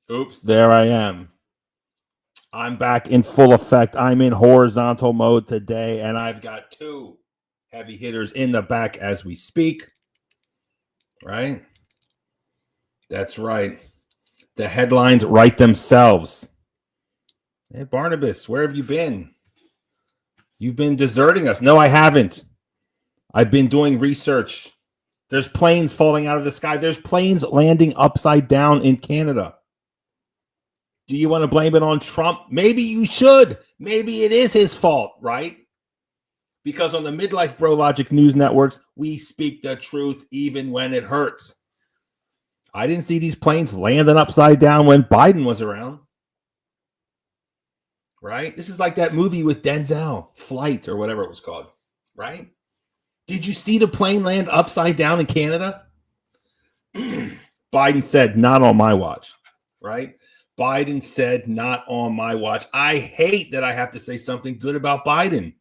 Oops, there I am. I'm back in full effect. I'm in horizontal mode today, and I've got two heavy hitters in the back as we speak. Right? That's right. The headlines write themselves. Hey, Barnabas, where have you been? You've been deserting us. No, I haven't. I've been doing research. There's planes falling out of the sky. There's planes landing upside down in Canada. Do you want to blame it on Trump? Maybe you should. Maybe it is his fault, right? Because on the Midlife Bro Logic news networks, we speak the truth even when it hurts. I didn't see these planes landing upside down when Biden was around. Right? This is like that movie with Denzel, Flight or whatever it was called. Right? Did you see the plane land upside down in Canada? Biden said, not on my watch. Right? Biden said, not on my watch. I hate that I have to say something good about Biden.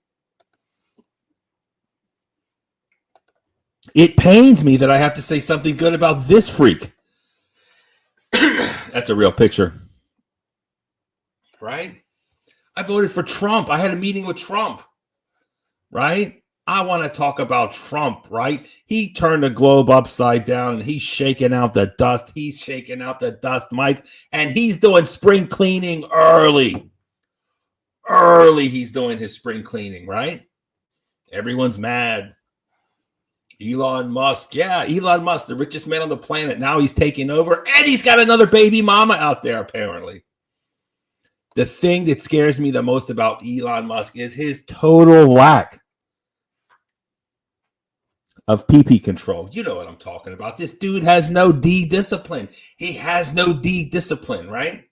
It pains me that I have to say something good about this freak. That's a real picture. Right? I voted for Trump. I had a meeting with Trump. Right? I want to talk about Trump, right? He turned the globe upside down and he's shaking out the dust. He's shaking out the dust mites and he's doing spring cleaning early. Early he's doing his spring cleaning, right? Everyone's mad. Elon Musk. Yeah, Elon Musk, the richest man on the planet. Now he's taking over and he's got another baby mama out there apparently. The thing that scares me the most about Elon Musk is his total lack of PP control. You know what I'm talking about. This dude has no D discipline. He has no D discipline, right?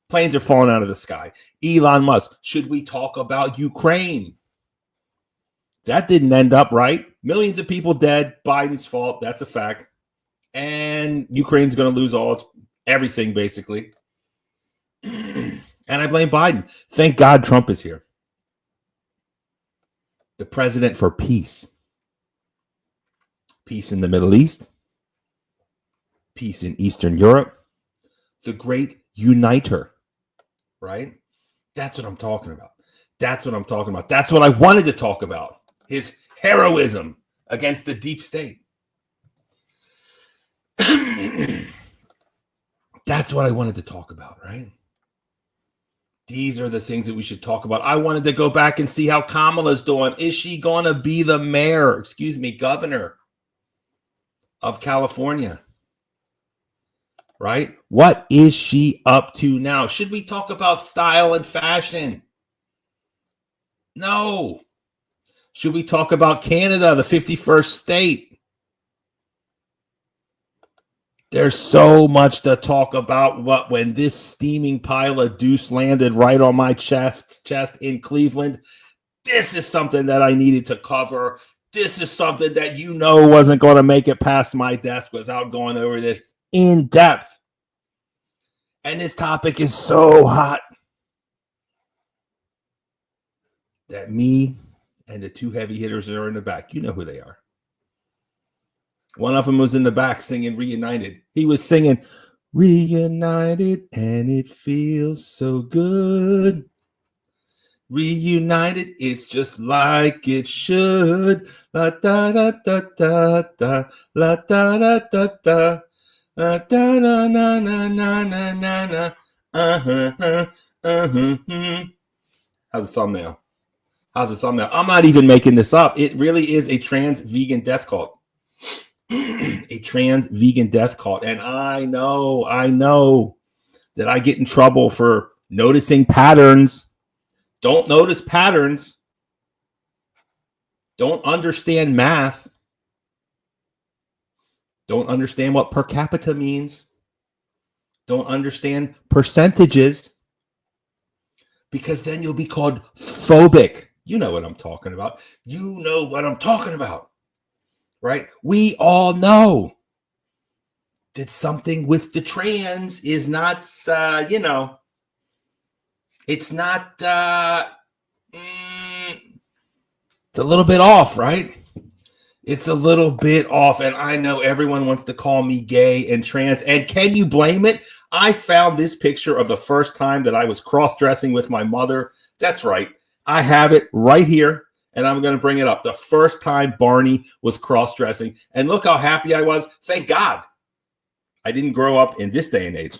Planes are falling out of the sky. Elon Musk. Should we talk about Ukraine? That didn't end up right. Millions of people dead. Biden's fault. That's a fact. And Ukraine's going to lose everything, basically. And I blame Biden. Thank God Trump is here. The president for peace. Peace in the Middle East. Peace in Eastern Europe. The great uniter. Right? That's what I'm talking about. That's what I'm talking about. That's what I wanted to talk about. His heroism against the deep state. That's what I wanted to talk about, right? These are the things that we should talk about. I wanted to go back and see how Kamala's doing. Is she going to be the governor of California? Right? What is she up to now? Should we talk about style and fashion? No. Should we talk about Canada, the 51st state? There's so much to talk about. When this steaming pile of deuce landed right on my chest in Cleveland, this is something that I needed to cover. This is something that wasn't going to make it past my desk without going over this in depth. And this topic is so hot that me and the two heavy hitters that are in the back, you know who they are. One of them was in the back singing Reunited. He was singing Reunited and it feels so good. Reunited, it's just like it should. La da da da da da. La da da da da. La da da na na na na na na. How's the thumbnail? I'm not even making this up. It really is a trans vegan death cult. A trans vegan death cult. And I know that I get in trouble for noticing patterns. Don't notice patterns. Don't understand math. Don't understand what per capita means. Don't understand percentages. Because then you'll be called phobic. You know what I'm talking about. Right? We all know that something with the trans is not, it's not, it's a little bit off, right? It's a little bit off. And I know everyone wants to call me gay and trans. And can you blame it? I found this picture of the first time that I was cross-dressing with my mother. That's right. I have it right here, and I'm going to bring it up. The first time Barney was cross-dressing. And look how happy I was. Thank God I didn't grow up in this day and age.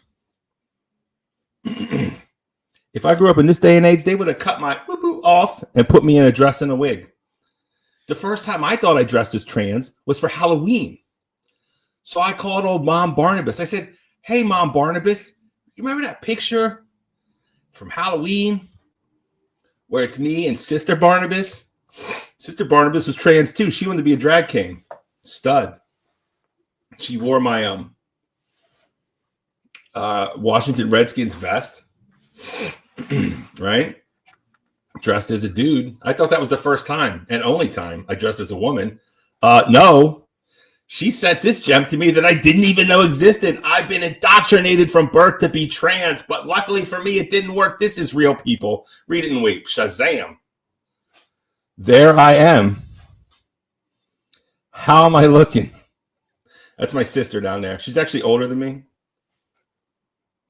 If I grew up in this day and age, they would have cut my boo-boo off and put me in a dress and a wig. The first time I thought I dressed as trans was for Halloween. So I called old Mom Barnabas. I said, hey, Mom Barnabas, you remember that picture from Halloween where it's me and Sister Barnabas? Sister Barnabas was trans too. She wanted to be a drag king. Stud. She wore my Washington Redskins vest, right? Dressed as a dude. I thought that was the first time and only time I dressed as a woman. No. She sent this gem to me that I didn't even know existed. I've been indoctrinated from birth to be trans, but luckily for me, it didn't work. This is real, people. Read it and weep. Shazam. There I am. How am I looking? That's my sister down there. She's actually older than me.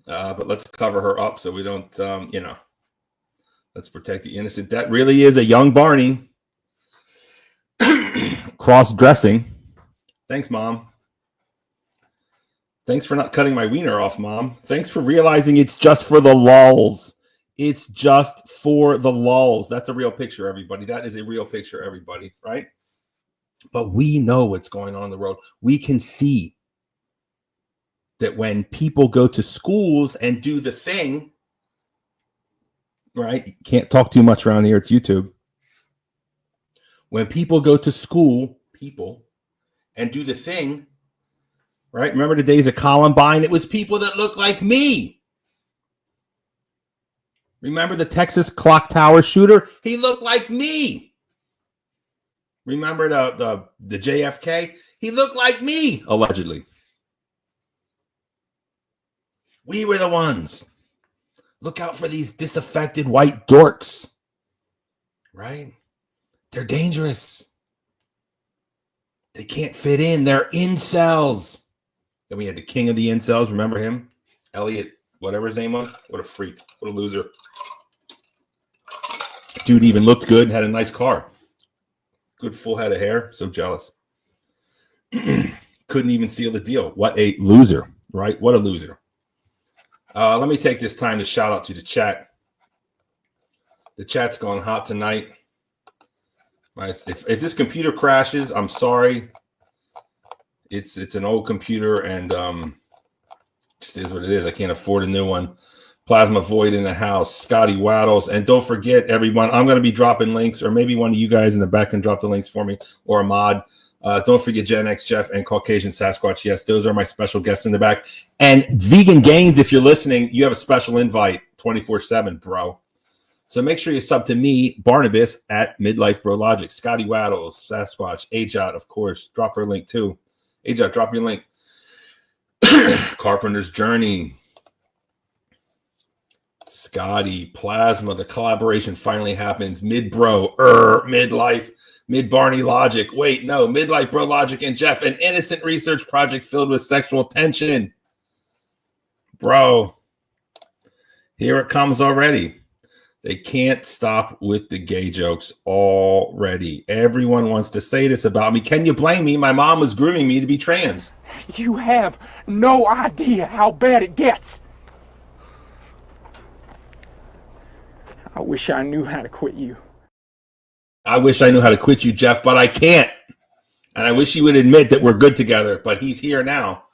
But let's cover her up so we don't, let's protect the innocent. That really is a young Barney. Cross-dressing. Thanks, Mom. Thanks for not cutting my wiener off, Mom. Thanks for realizing it's just for the lulz. It's just for the lulz. That's a real picture, everybody. That is a real picture, everybody, right? But we know what's going on in the world. We can see that when people go to schools and do the thing, right? You can't talk too much around here. It's YouTube. When people go to school, and do the thing, right? Remember the days of Columbine? It was people that looked like me. Remember the Texas clock tower shooter? He looked like me. Remember the JFK? He looked like me, allegedly. We were the ones. Look out for these disaffected white dorks, right? They're dangerous. They can't fit in. They're incels. Then we had the king of the incels. Remember him? Elliot, whatever his name was. What a freak. What a loser. Dude even looked good and had a nice car. Good full head of hair. So jealous. Couldn't even seal the deal. What a loser, right? What a loser. Let me take this time to shout out to the chat. The chat's going hot tonight. If this computer crashes, I'm sorry. It's an old computer and just is what it is. I can't afford a new one. Plasma Void in the house. Scotty Waddles. And don't forget, everyone, I'm going to be dropping links, or maybe one of you guys in the back can drop the links for me, or a mod. Don't forget Gen X Jeff and Caucasian Sasquatch. Yes, those are my special guests in the back. And Vegan Gains, if you're listening, you have a special invite 24/7, bro. So make sure you sub to me, Barnabas, at Midlife Bro Logic. Scotty Waddles, Sasquatch, Ajot, of course. Drop her link too. Ajot, drop your link. Carpenter's Journey. Scotty, Plasma. The collaboration finally happens. Mid-Bro, Midlife, Mid-Barney Logic. Wait, no. Midlife Bro Logic and Jeff. An innocent research project filled with sexual tension. Bro. Here it comes already. They can't stop with the gay jokes already. Everyone wants to say this about me. Can you blame me? My mom was grooming me to be trans. You have no idea how bad it gets. I wish I knew how to quit you. I wish I knew how to quit you, Jeff, but I can't. And I wish you would admit that we're good together, but he's here now.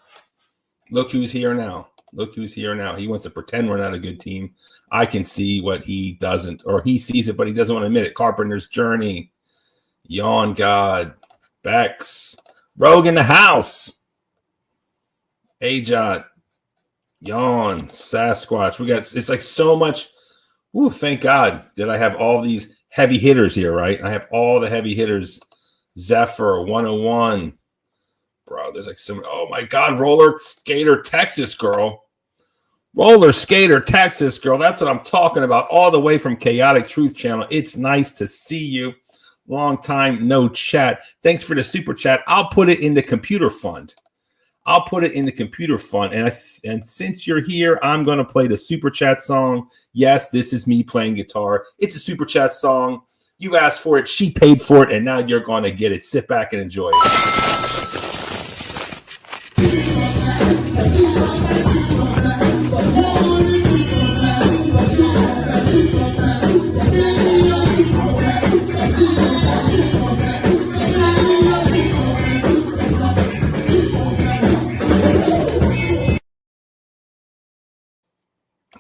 Look who's here now. Look who's here now. He wants to pretend we're not a good team. I can see what he doesn't, or he sees it, but he doesn't want to admit it. Carpenter's Journey, Yawn God, Bex, Rogue in the house, Ajot, Yawn, Sasquatch. We got, it's like so much. Ooh, thank God that I have all these heavy hitters here, right? I have all the heavy hitters. Zephyr, 101. Bro, there's like some, oh my God, Roller Skater Texas girl. Roller Skater Texas girl. That's what I'm talking about. All the way from Chaotic Truth Channel. It's nice to see you. Long time no chat. Thanks for the super chat. I'll put it in the computer fund. I'll put it in the computer fund. And since you're here, I'm going to play the super chat song. Yes, this is me playing guitar. It's a super chat song. You asked for it. She paid for it. And now you're going to get it. Sit back and enjoy it.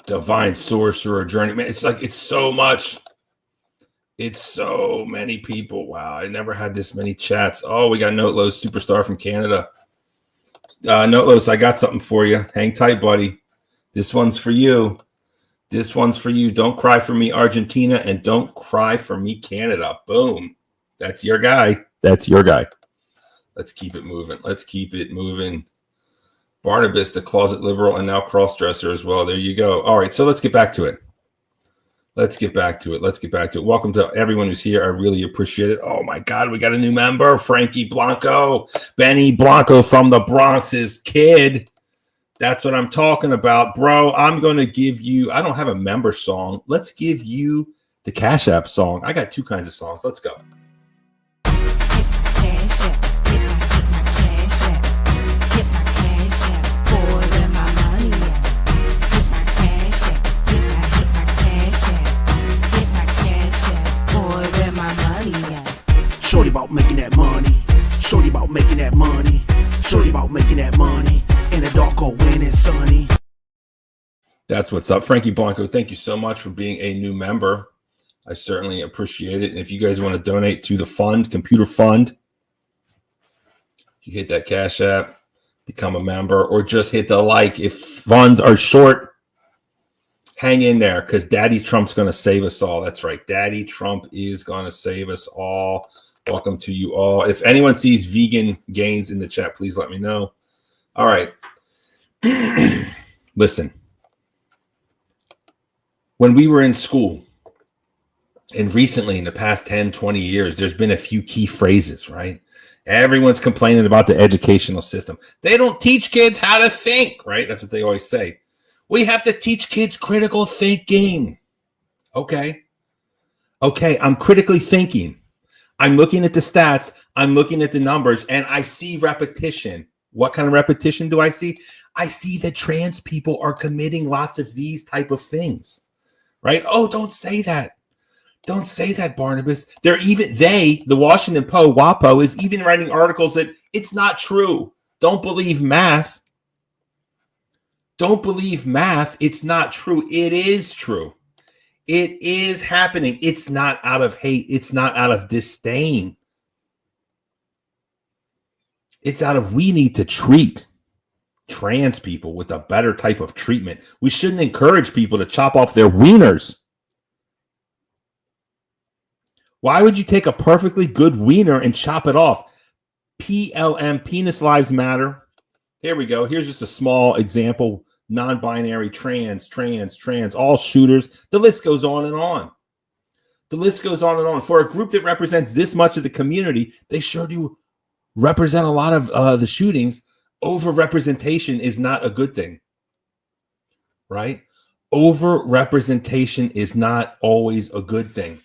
Divine Sorcerer Journey. Man, it's like, it's so much. It's so many people. Wow. I never had this many chats. Oh, we got Notelos, superstar from Canada. Notelos, I got something for you. Hang tight, buddy. This one's for you. This one's for you. Don't cry for me, Argentina, and don't cry for me, Canada. Boom. That's your guy. That's your guy. Let's keep it moving. Let's keep it moving. Barnabas, the closet liberal, and now cross-dresser as well. There you go. All right, so let's get back to it. Let's get back to it. Let's get back to it. Welcome to everyone who's here. I really appreciate it. Oh, my God, we got a new member, Frankie Blanco. Benny Blanco from the Bronx's kid. That's what I'm talking about. Bro, I'm going to give you – I don't have a member song. Let's give you the Cash App song. I got two kinds of songs. Let's go. Shorty about making that money. Shorty about making that money. Shorty about making that money. In the dark or when it's sunny. That's what's up. Frankie Blanco, thank you so much for being a new member. I certainly appreciate it. And if you guys want to donate to the fund, computer fund, you hit that Cash App, become a member, or just hit the like. If funds are short, hang in there because Daddy Trump's going to save us all. That's right. Daddy Trump is going to save us all. Welcome to you all. If anyone sees vegan gains in the chat, please let me know. All right. Listen. When we were in school, and recently in the past 10, 20 years, there's been a few key phrases, right? Everyone's complaining about the educational system. They don't teach kids how to think, right? That's what they always say. We have to teach kids critical thinking. Okay, I'm critically thinking. I'm looking at the stats. I'm looking at the numbers, and I see repetition. What kind of repetition do I see? I see that trans people are committing lots of these type of things, right? Oh, don't say that. Don't say that, Barnabas. The Washington Post, WAPO, is even writing articles that it's not true. Don't believe math. Don't believe math. It's not true. It is true. It is happening. It's not out of hate. It's not out of disdain. It's out of we need to treat trans people with a better type of treatment. We shouldn't encourage people to chop off their wieners. Why would you take a perfectly good wiener and chop it off? PLM, penis lives matter. Here we go. Here's just a small example. Non-binary, trans, all shooters. The list goes on and on. The list goes on and on. For a group that represents this much of the community, they sure do represent a lot of the shootings. Over-representation is not a good thing, right? Over-representation is not always a good thing.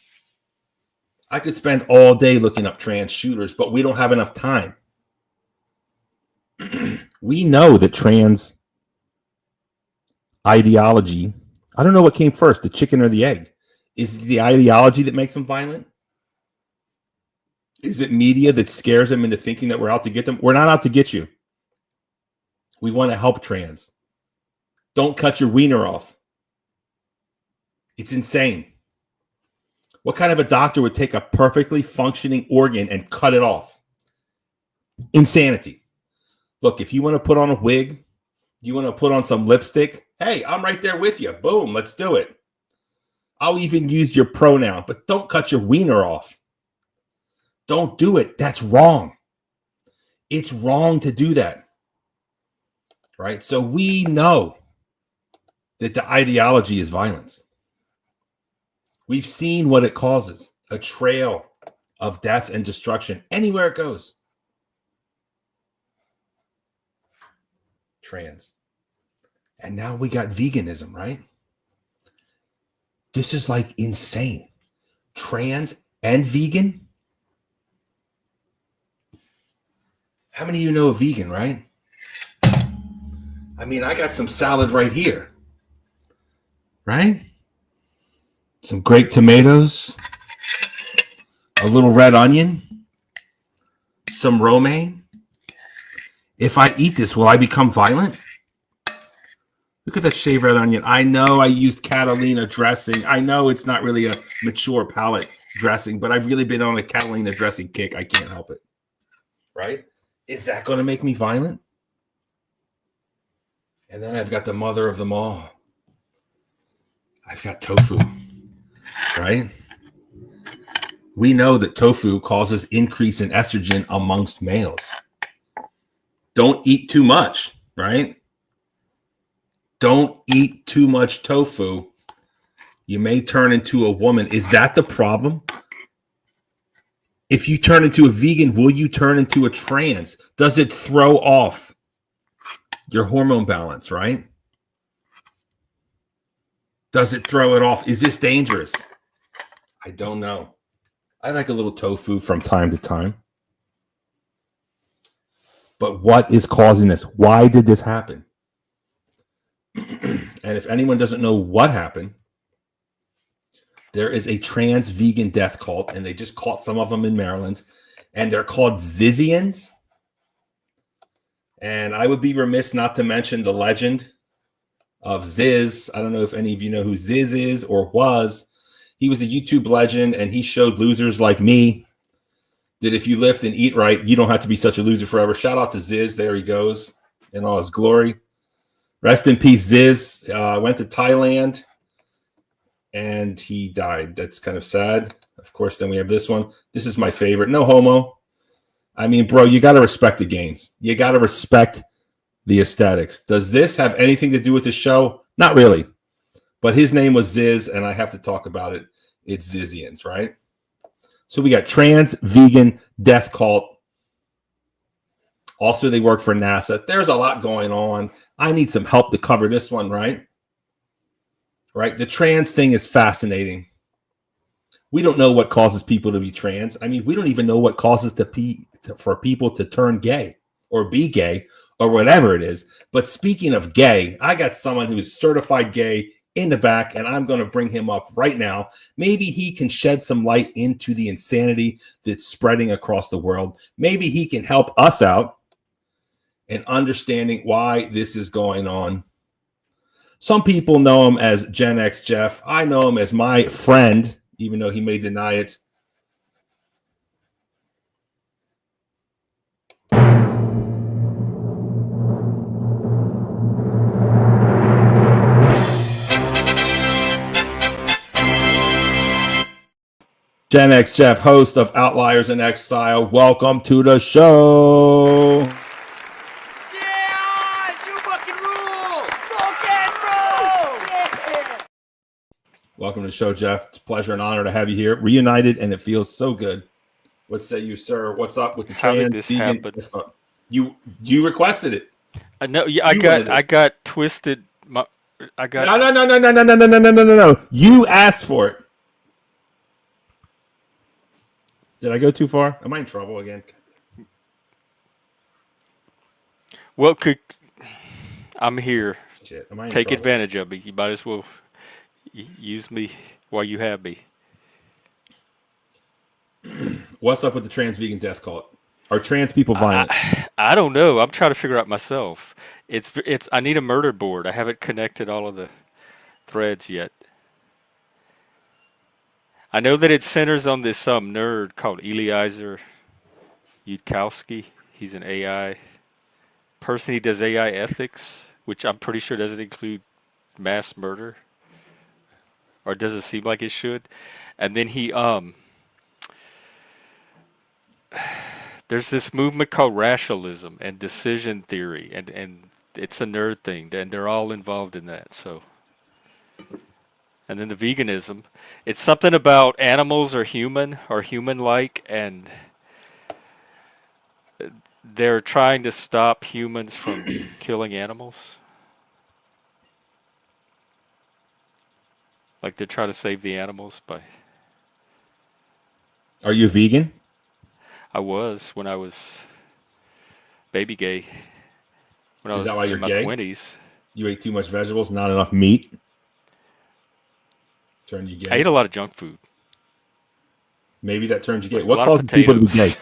I could spend all day looking up trans shooters, but we don't have enough time. We know that trans ideology, I don't know what came first, the chicken or the egg. Is it the ideology that makes them violent? Is it media that scares them into thinking that we're out to get them? We're not out to get you. We want to help trans. Don't cut your wiener off. It's insane. What kind of a doctor would take a perfectly functioning organ and cut it off? Insanity. Look, if you want to put on a wig, you want to put on some lipstick, hey, I'm right there with you. Boom, let's do it. I'll even use your pronoun, but don't cut your wiener off. Don't do it. That's wrong. It's wrong to do that. Right? So we know that the ideology is violence. We've seen what it causes, a trail of death and destruction anywhere it goes. trans. And now we got veganism, right? This is like insane. Trans and vegan? How many of you know a vegan, right? I mean, I got some salad right here, right? Some grape tomatoes, a little red onion, some romaine. If I eat this, will I become violent? Look at that shaved red onion. I know I used Catalina dressing. I know it's not really a mature palate dressing, but I've really been on a Catalina dressing kick. I can't help it. Right? Is that going to make me violent? And then I've got the mother of them all. I've got tofu. Right? We know that tofu causes increase in estrogen amongst males. Don't eat too much, right? Don't eat too much tofu. You may turn into a woman. Is that the problem? If you turn into a vegan, will you turn into a trans? Does it throw off your hormone balance, right? Does it throw it off? Is this dangerous? I don't know. I like a little tofu from time to time. But what is causing this? Why did this happen? And if anyone doesn't know what happened, there is a trans vegan death cult, and they just caught some of them in Maryland, and they're called Zizians. And I would be remiss not to mention the legend of Ziz. I don't know if any of you know who Ziz is or was. He was a YouTube legend, and he showed losers like me that if you lift and eat right, you don't have to be such a loser forever. Shout out to Ziz. There he goes in all his glory. Rest in peace, Ziz. Went to Thailand, and he died. That's kind of sad. Of course, then we have this one. This is my favorite. No homo. I mean, bro, you got to respect the gains. You got to respect the aesthetics. Does this have anything to do with the show? Not really. But his name was Ziz, and I have to talk about it. It's Zizians, right? So we got trans, vegan, death cult. Also, they work for NASA. There's a lot going on. I need some help to cover this one, right? Right? The trans thing is fascinating. We don't know what causes people to be trans. I mean, we don't even know what causes for people to turn gay or be gay or whatever it is. But speaking of gay, I got someone who's certified gay in the back, and I'm going to bring him up right now. Maybe he can shed some light into the insanity that's spreading across the world. Maybe he can help us out in understanding why this is going on. Some people know him as Gen X Jeff. I know him as my friend, even though he may deny it. Gen X Jeff, host of Outliers in Exile. Welcome to the show. Yeah, you fucking rule! Rock and roll! Yeah! Welcome to the show, Jeff. It's a pleasure and honor to have you here. Reunited, and it feels so good. What say you, sir? What's up with the How trans? did this vegan? happen? You requested it. I know. Yeah, You wanted it. I got twisted. I got. No. You asked for it. Did I go too far? Am I in trouble again? Well, I'm here. Shit. Am I in Take trouble? advantage of me. You might as well use me while you have me. What's up with the trans vegan death cult? Are trans people violent? I don't know. I'm trying to figure out myself. It's. I need a murder board. I haven't connected all of the threads yet. I know that it centers on this nerd called Eliezer Yudkowsky. He's an AI person. He does AI ethics, which I'm pretty sure doesn't include mass murder, or does it seem like it should? And then there's this movement called rationalism and decision theory, and it's a nerd thing, and they're all involved in that. So. And then the veganism, it's something about animals are human or human-like, and they're trying to stop humans from killing animals. Like they're trying to save the animals by. Are you vegan? I was when I was baby gay. When I Is that was why in you're my gay? 20s. You ate too much vegetables, not enough meat. Turn you I ate gay. a lot of junk food. Maybe that turns you gay. Like a What lot of causes people to be potatoes. gay?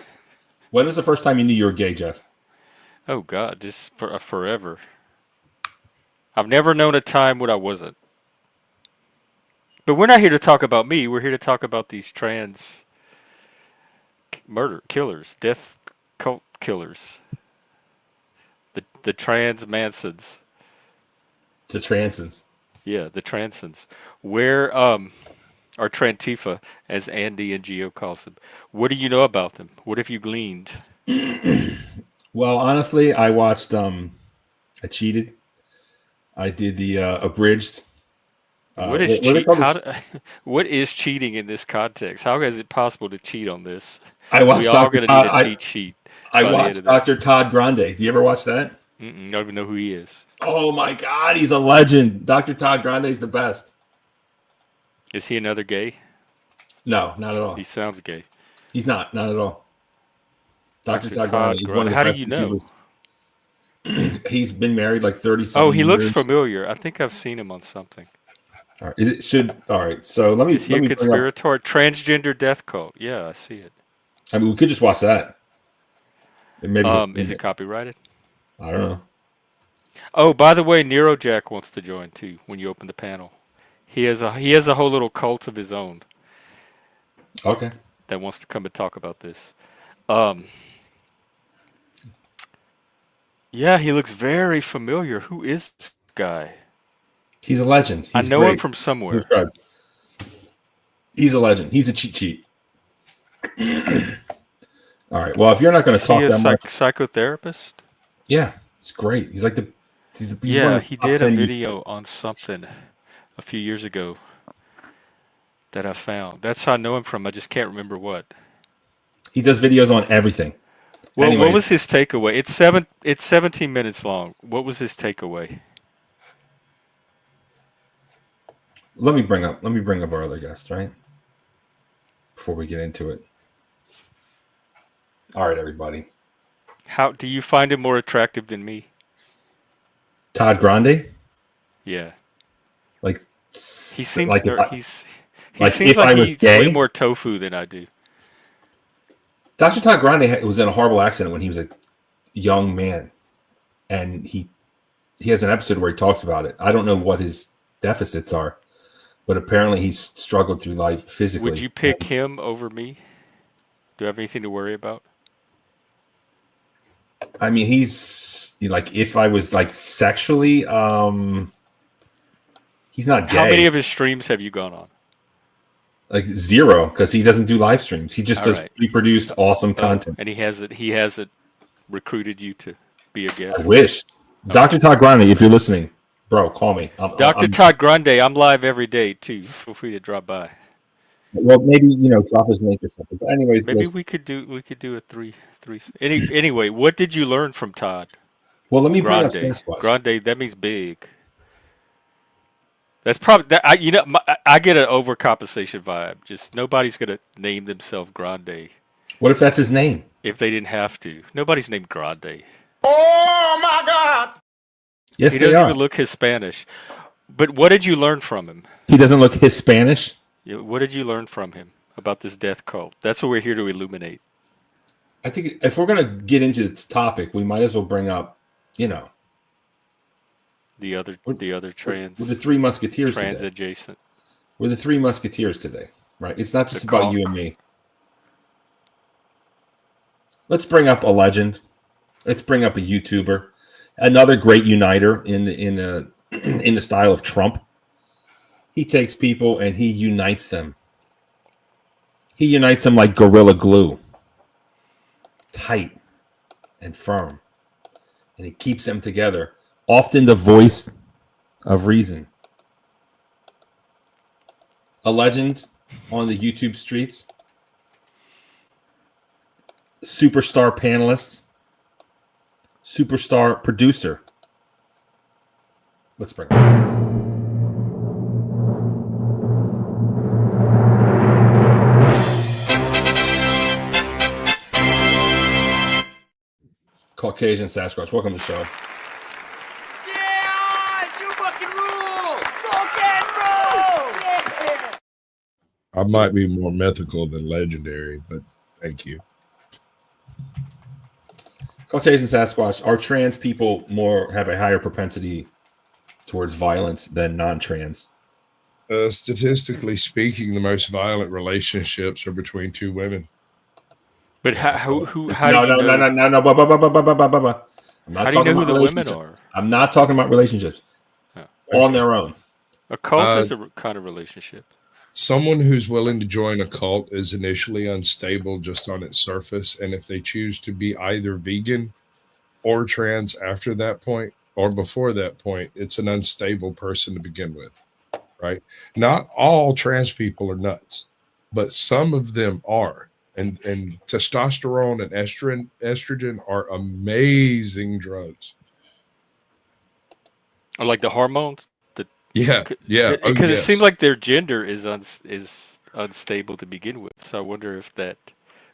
When was the first time you knew you were gay, Jeff? Oh God, just for forever. I've never known a time when I wasn't. But we're not here to talk about me. We're here to talk about these trans murder killers, death cult killers, the trans Mansons. To transcends. Yeah, the transons. Where or Trantifa, as Andy and Geo calls them. What do you know about them? What have you gleaned? Well, honestly, I watched. I cheated. I did the abridged. What is What are they cheat? called? What is cheating in this context? How is it possible to cheat on this? I We watched all Doctor. gonna need a cheat sheet I by the end watched of this. Doctor Todd Grande. Do you ever watch that? Don't even know who he is. Oh my God, he's a legend. Dr. Todd Grande is the best. Is he another gay? No, not at all. He sounds gay. He's not at all. Dr. Dr. Todd Grande. Todd He's Grund. one of the How do best you know? YouTubers. He's been married like 30 Oh, something he years. looks familiar. I think I've seen him on something. All right. All right. So let me Is he let a me bring up. conspirator? Transgender death cult. Yeah, I see it. I mean, we could just watch that. And maybe Is it copyrighted? I don't know. Oh, by the way, Neurojack wants to join too. When you open the panel, he has a whole little cult of his own Okay. that wants to come and talk about this. Yeah, he looks very familiar. Who is this guy? He's a legend. I He's know him great. from somewhere. Subscribe. He's a legend. He's a cheat sheet. All right. Well, if you're not going to Is talk he a that much, psychotherapist? yeah, it's great. He's like he's one Yeah, of the he top did a 10 video on something a few years ago that I found. That's how I know him from. I just can't remember what. He does videos on everything. Well, Anyways, what was his takeaway? It's 17 minutes long. What was his takeaway? let me bring up our other guest, right? Before we get into it. All right, everybody. How do you find him more attractive than me? Todd Grande, Yeah. like He seems like if I, he like seems if like I he was eats way gay. more tofu than I do. Dr. Todd Grande was in a horrible accident when he was a young man, and he has an episode where he talks about it. I don't know what his deficits are, but apparently he's struggled through life physically. Would you pick him over me? Do I have anything to worry about? I mean, he's like, if I was like sexually, he's not gay. How many of his streams have you gone on? Like 0, because he doesn't do live streams. He just does pre-produced awesome content. And he hasn't recruited you to be a guest. I wish. Dr. Todd Grande, if you're listening, bro, call me. Dr. Todd Grande, I'm live every day too. Feel free to drop by. Well, maybe drop his link or something. But anyways, Maybe we could do a three. Anyway, what did you learn from Todd? Well, let me bring up Grande. Sasquatch. Grande, that means big. That's probably that. I get an overcompensation vibe. Just nobody's gonna name themselves Grande What if that's his name? if they didn't have to. Nobody's named Grande. Oh my God! Yes, He they doesn't are. even look Hispanic. But what did you learn from him? He doesn't look Hispanic. What did you learn from him about this death cult? That's what we're here to illuminate. I think if we're gonna get into this topic, we might as well bring up, The other trans. we're the Three Musketeers trans today. adjacent. We're the Three Musketeers today, right? It's not just The about conch. you and me. Let's bring up a legend. Let's bring up a YouTuber, another great uniter in the style of Trump. He takes people and he unites them. He unites them like Gorilla Glue, tight and firm, and he keeps them together. Often the voice of reason. A legend on the YouTube streets. Superstar panelist. superstar producer. Let's bring it. Caucasian Sasquatch, welcome to the show. Yeah, you fucking rule! Rock and roll! Yeah! I might be more mythical than legendary, but thank you. Caucasian Sasquatch, are trans people have a higher propensity towards violence than non-trans? Statistically speaking, the most violent relationships are between two women. But how No. do you know? I'm not How do you know talking who about the women relationships. are? I'm not talking about relationships. Oh. On their own. A cult is a kind of relationship. Someone who's willing to join a cult is initially unstable just on its surface, and if they choose to be either vegan or trans after that point or before that point, it's an unstable person to begin with, right? Not all trans people are nuts, but some of them are. And testosterone and estrogen are amazing drugs. Or like the hormones. Yeah. Because it seems like their gender is unstable to begin with. So I wonder if that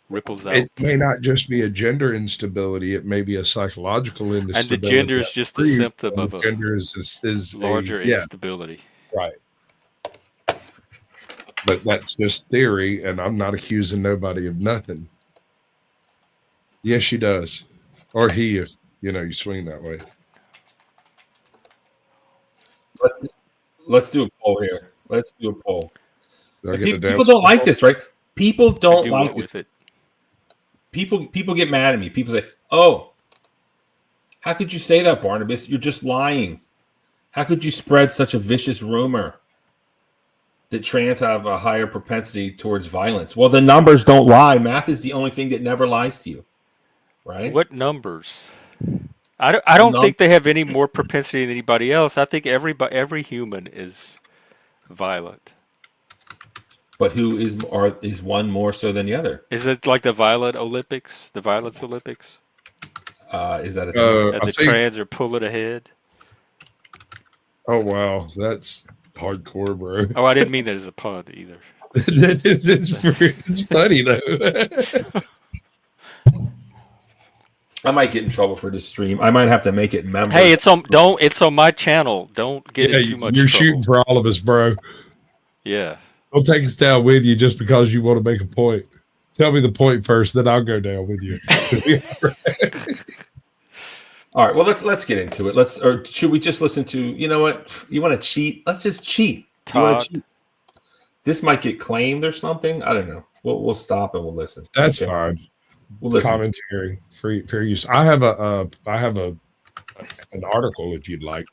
ripples out. It may not just be a gender instability; it may be a psychological instability. And the gender is just a symptom of a gender is larger instability. Right. But that's just theory, and I'm not accusing nobody of nothing. Yes, she does, or he, if you swing that way. Let's do a poll here. Let's do a poll. People don't like this, right? People don't like this. With it. People get mad at me. People say, "Oh, how could you say that, Barnabas? You're just lying. How could you spread such a vicious rumor that trans have a higher propensity towards violence?" Well, the numbers don't lie. Math is the only thing that never lies to you, right? What numbers? I don't think they have any more propensity than anybody else. I think every human is violent. But who is one more so than the other? Is it like the Violence Olympics? The Violence Olympics? Is that a thing? And trans are pulling ahead? Oh, wow. That's hardcore, bro. Oh, I didn't mean that as a pun either. It's funny, though. I might get in trouble for this stream. I might have to make it member. Hey, it's on my channel. Don't get in too much You're trouble. shooting for all of us, bro. Yeah. Don't take us down with you just because you want to make a point. Tell me the point first, then I'll go down with you. All right. Well, let's get into it. Or should we just listen to? You know what? You want to cheat? Let's just cheat. You want to cheat? This might get claimed or something. I don't know. We'll stop and we'll listen. That's fine. We'll listen. Commentary, fair use. I have an article if you'd like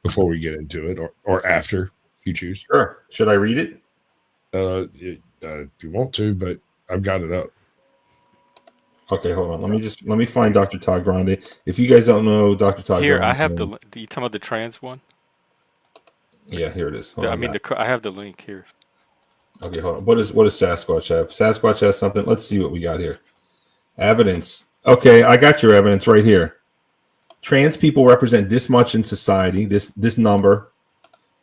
before we get into it, or after if you choose. Sure. Should I read it? If you want to, but I've got it up. Okay, hold on. Let me find Dr. Todd Grande. If you guys don't know Dr. Todd Here, Grande, I have the. You talking about the trans one? Yeah, here it is. I have the link here. Okay, hold on. What does Sasquatch have? Sasquatch has something. Let's see what we got here. Evidence. Okay, I got your evidence right here. Trans people represent this much in society. This number,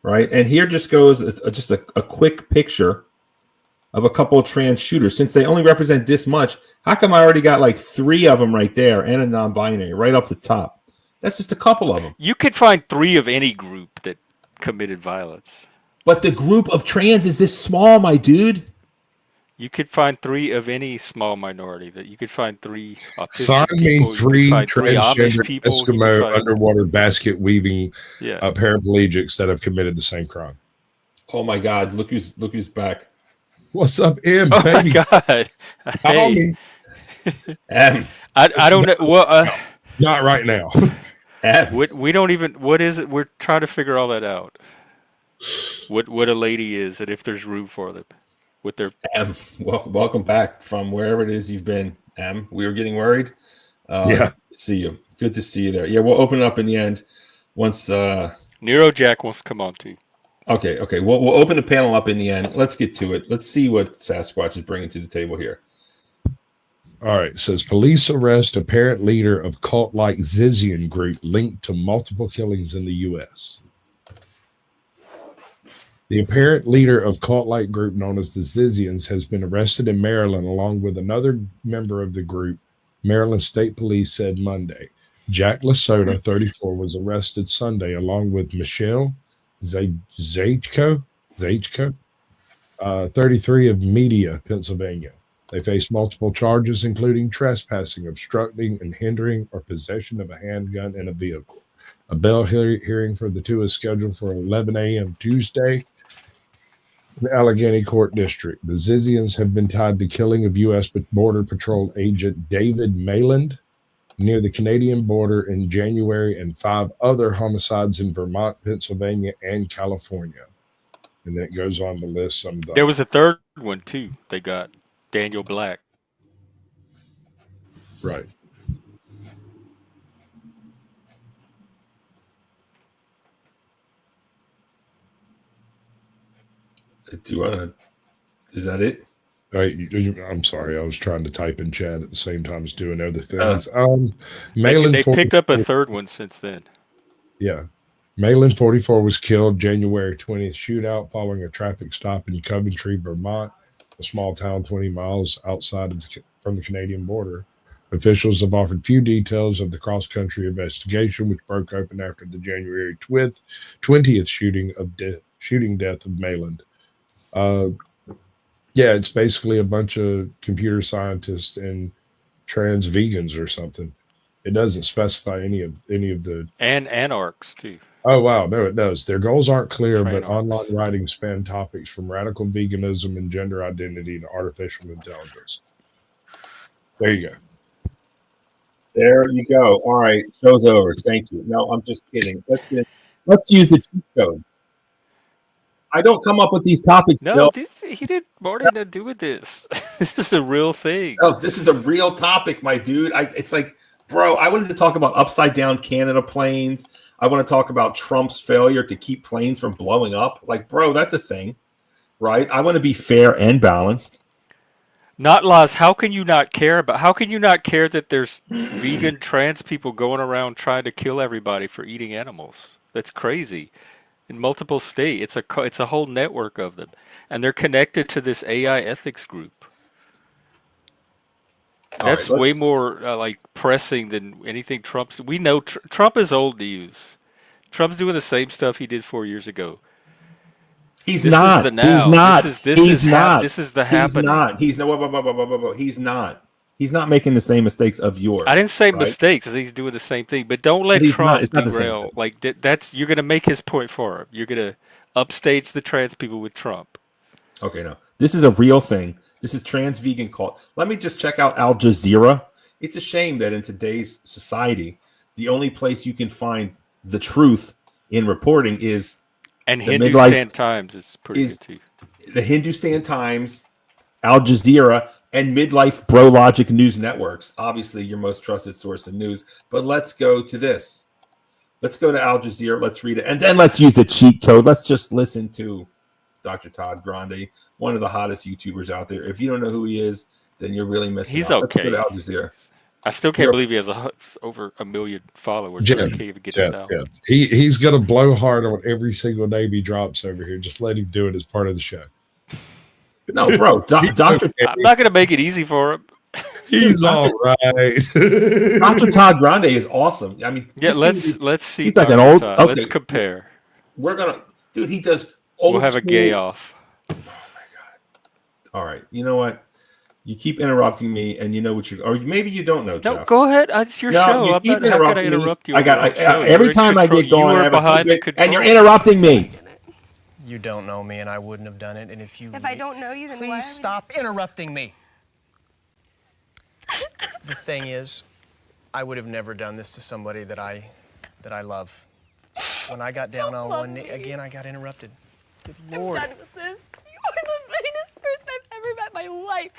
right? And here just goes just a quick picture of a couple of trans shooters. Since they only represent this much, how come I already got like 3 of them right there and a non-binary right off the top? That's just a couple of them. You could find 3 of any group that committed violence. But the group of trans is this small, my dude. You could find 3 of any small minority. That you could find 3 autistic Find me people. 3 Amish transgender people. Eskimo underwater basket weaving Yeah. paraplegics that have committed the same crime. Oh my God! Look who's back. What's up, M? Oh baby? my God! Call Hey, me. M. I don't know. Well, Not right now. M. we don't even. What is it? We're trying to figure all that out. What a lady is, and if there's room for them, with their M. Welcome back from wherever it is you've been. M. We were getting worried. Yeah. See you. Good to see you there. Yeah, we'll open it up in the end once. Nero Jack wants to come on too. Okay. We'll open the panel up in the end. Let's get to it. Let's see what Sasquatch is bringing to the table here. All right. It says police arrest apparent leader of cult-like Zizian group linked to multiple killings in the U.S. The apparent leader of cult-like group known as the Zizians has been arrested in Maryland along with another member of the group, Maryland State Police said Monday. Jack Lasota, 34, was arrested Sunday along with Michelle Zajko, 33 of Media, Pennsylvania. They face multiple charges, including trespassing, obstructing, and hindering or possession of a handgun in a vehicle. A bail hearing for the two is scheduled for 11 a.m. Tuesday in the Allegheny Court District. The Zizians have been tied to killing of U.S. Border Patrol agent David Mayland near the Canadian border in January and 5 other homicides in Vermont, Pennsylvania, and California. And that goes on to list some of the... There was a third one, too. They got Daniel Black. Right. Do you want to? Is that it? I'm sorry. I was trying to type in chat at the same time as doing other things. They picked up a third one since then. Yeah. Malin, 44, was killed January 20th shootout following a traffic stop in Coventry, Vermont, a small town 20 miles outside from the Canadian border. Officials have offered few details of the cross-country investigation, which broke open after the January 20th shooting death of Mayland. Yeah, it's basically a bunch of computer scientists and trans vegans or something. It doesn't specify any of the and anarchs too. Oh wow, no, it does. Their goals aren't clear, but Trainarchs. online writings span topics from radical veganism and gender identity to artificial intelligence. There you go. There you go. All right, show's over. Thank you. No, I'm just kidding. Let's use the cheat code. I don't come up with these topics. No, he did more to do with this. This is a real thing. No, this is a real topic, my dude. It's like, bro, I wanted to talk about upside down Canada planes. I want to talk about Trump's failure to keep planes from blowing up. Like, bro, that's a thing, right? I want to be fair and balanced. Not Laz, how can you not care that there's vegan trans people going around trying to kill everybody for eating animals? That's crazy. In multiple states, it's a whole network of them, and they're connected to this AI ethics group. That's way more like pressing than anything Trump's. We know Trump is old news. Trump's doing the same stuff he did 4 years ago. He's not. He's not. This is the happening. He's not. He's not making the same mistakes of yours. I didn't say mistakes, because he's doing the same thing. But don't let Trump derail. Like that's you're gonna make his point for him. You're gonna upstage the trans people with Trump. Okay, no, this is a real thing. This is trans vegan cult. Let me just check out Al Jazeera. It's a shame that in today's society, the only place you can find the truth in reporting is and Hindustan Times is pretty good too. The Hindustan Times, Al Jazeera, and Midlife Bro Logic News Networks. Obviously, your most trusted source of news. But let's go to this. Let's go to Al Jazeera. Let's read it. And then let's use the cheat code. Let's just listen to Dr. Todd Grande, one of the hottest YouTubers out there. If you don't know who he is, then you're really missing He's out. okay. Let's go to Al Jazeera. I still can't believe he has over 1 million followers. I can't even get it out. Yeah. He's going to blow hard on every single name he drops over here. Just let him do it as part of the show. No, bro. Doctor, I'm not going to make it easy for him. He's all right. Dr. Todd Grande is awesome. I mean, yeah. Let's see. He's like an old. Okay. Let's compare. We're gonna, dude. He does. Old we'll have school. A gay off. Oh my god! All right. You know what? You keep interrupting me, and you know what you, or maybe you don't know. No, Jeff. go ahead. It's your show. You I'm keep not. How can I me. interrupt you? Every time I get going, you are behind the control. And you're interrupting me. You don't know me, and I wouldn't have done it. And if I don't know you, then why? Please stop interrupting me. The thing is, I would have never done this to somebody that I love. When I got down on one knee again, I got interrupted. Good Lord. I'm done with this. You are the meanest person I've ever met in my life.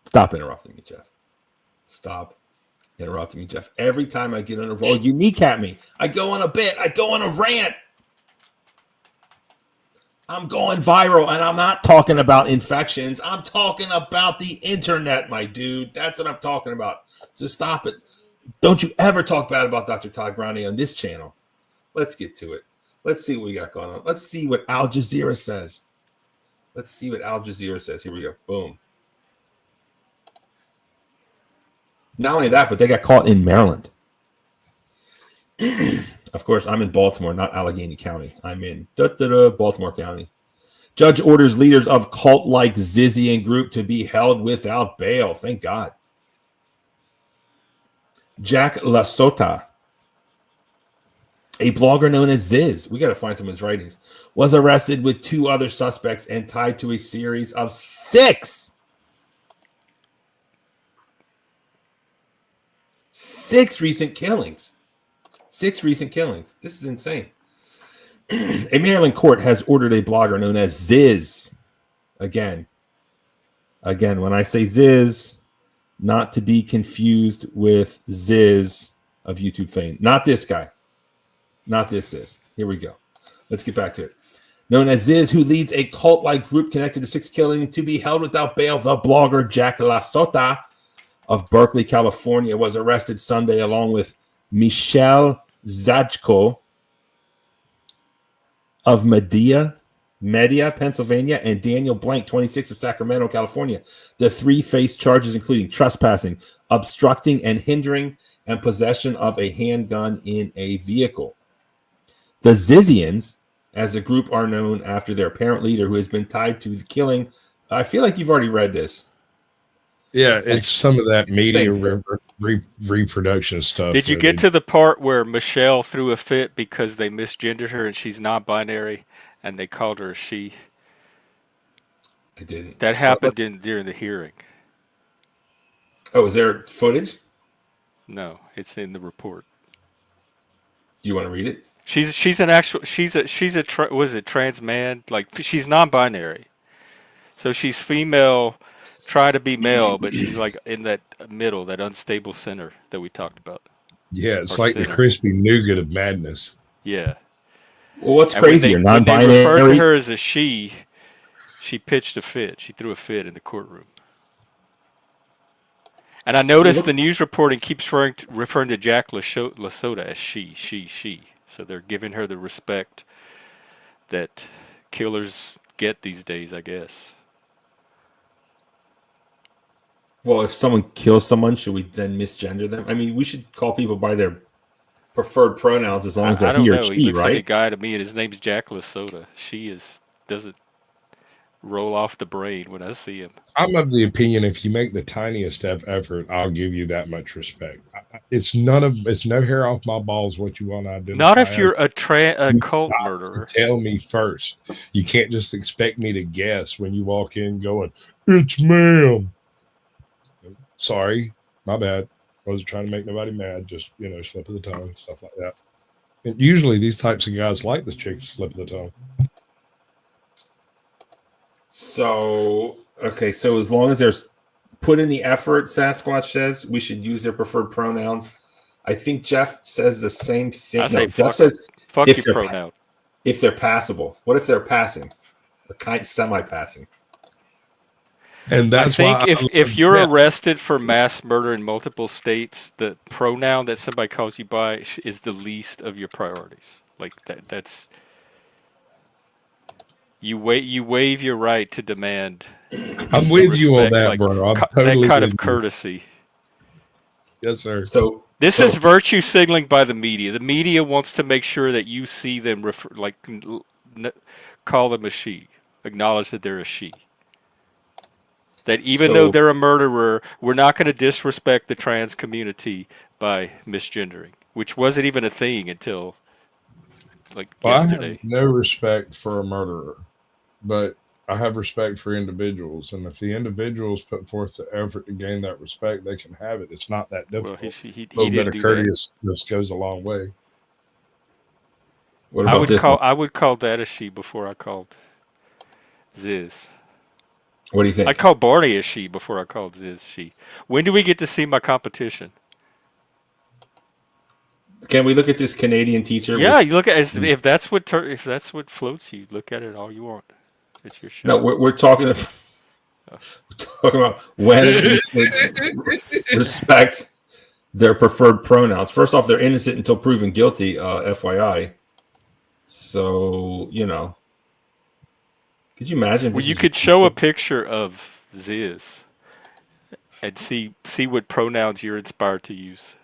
Stop interrupting me, Jeff. Stop interrupting me, Jeff. Every time I get on a roll, you kneecap me. I go on a bit. I go on a rant. I'm going viral, and I'm not talking about infections. I'm talking about the internet, my dude. That's what I'm talking about. So stop it. Don't you ever talk bad about Dr. Todd Grande on this channel. Let's get to it. Let's see what we got going on. Let's see what Al Jazeera says. Let's see what Al Jazeera says. Here we go. Boom. Not only that, but they got caught in Maryland. Of course, I'm in Baltimore, not Allegheny County. I'm in Baltimore County. Judge orders leaders of cult-like Zizian group to be held without bail. Thank God. Jack Lasota, a blogger known as Ziz, we got to find some of his writings, was arrested with 2 other suspects and tied to a series of 6 recent killings. 6 recent killings. This is insane. A Maryland court has ordered a blogger known as Ziz. Again, when I say Ziz, not to be confused with Ziz of YouTube fame. Not this guy. Not this Ziz. Here we go. Let's get back to it. Known as Ziz, who leads a cult-like group connected to 6 killings, to be held without bail, the blogger Jack Lasota of Berkeley, California, was arrested Sunday along with Michelle Zajko of Media, Pennsylvania, and Daniel Blank, 26, of Sacramento, California. The 3 face charges including trespassing, obstructing and hindering, and possession of a handgun in a vehicle. The Zizians, as a group, are known after their apparent leader, who has been tied to the killing. I feel like you've already read this. Yeah, it's some of that media reproduction stuff. Did you get to the part where Michelle threw a fit because they misgendered her and she's non-binary and they called her a she? I didn't. That happened during the hearing. Oh, is there footage? No, it's in the report. Do you want to read it? She's a trans man? Like, she's non-binary. So she's female, trying to be male, but she's like in that middle, that unstable center that we talked about. Yeah, it's Or like center. the crispy nougat of madness. Yeah. Well, what's And when crazier? they Non-binary. referred to her as a she pitched a fit. She threw a fit in the courtroom. And I noticed the news reporting keeps referring to Jack Lasota as she. So they're giving her the respect that killers get these days, I guess. Well, if someone kills someone, should we then misgender them? I mean, we should call people by their preferred pronouns as long as they're I don't he or know. she, He looks right? like a guy to me, and his name's Jack Lasota. Doesn't roll off the brain when I see him. I'm of the opinion if you make the tiniest effort, I'll give you that much respect. It's no hair off my balls what you want to identify. Not if you're as. a cult Got to murderer. tell me first. You can't just expect me to guess when you walk in going, "It's ma'am." Sorry, my bad. Wasn't trying to make nobody mad. Just, slip of the tongue, stuff like that. And usually these types of guys like this chick slip of the tongue. So, okay. So as long as there's put in the effort, Sasquatch says we should use their preferred pronouns. I think Jeff says the same thing. I say Jeff says fuck if your they're pronoun. if they're passable. What if they're passing? Or kind semi-passing? And that's I think why if you're arrested for mass murder in multiple states, the pronoun that somebody calls you by is the least of your priorities. Like that's you waive your right to demand. I'm with you on respect, that, like, bro. I'm that totally kind with of you. courtesy. Yes, sir. So This is virtue signaling by the media. The media wants to make sure that you see them call them a she, acknowledge that they're a she. That even though they're a murderer, we're not going to disrespect the trans community by misgendering, which wasn't even a thing until yesterday. I have no respect for a murderer, but I have respect for individuals. And if the individuals put forth the effort to gain that respect, they can have it. It's not that difficult. Well, he a little bit didn't of do courteousness goes a long way. what that. about this one? I would call that a she before I called Ziz. What do you think? I called Barney a she before I called Ziz she. When do we get to see my competition? Can we look at this Canadian teacher? Yeah, with- you look at if that's what floats you. Look at it all you want. It's your show. no, we're talking about when respect their preferred pronouns. First off, they're innocent until proven guilty. FYI. So could you imagine? If Well, this you was- could show a picture of Ziz and see what pronouns you're inspired to use.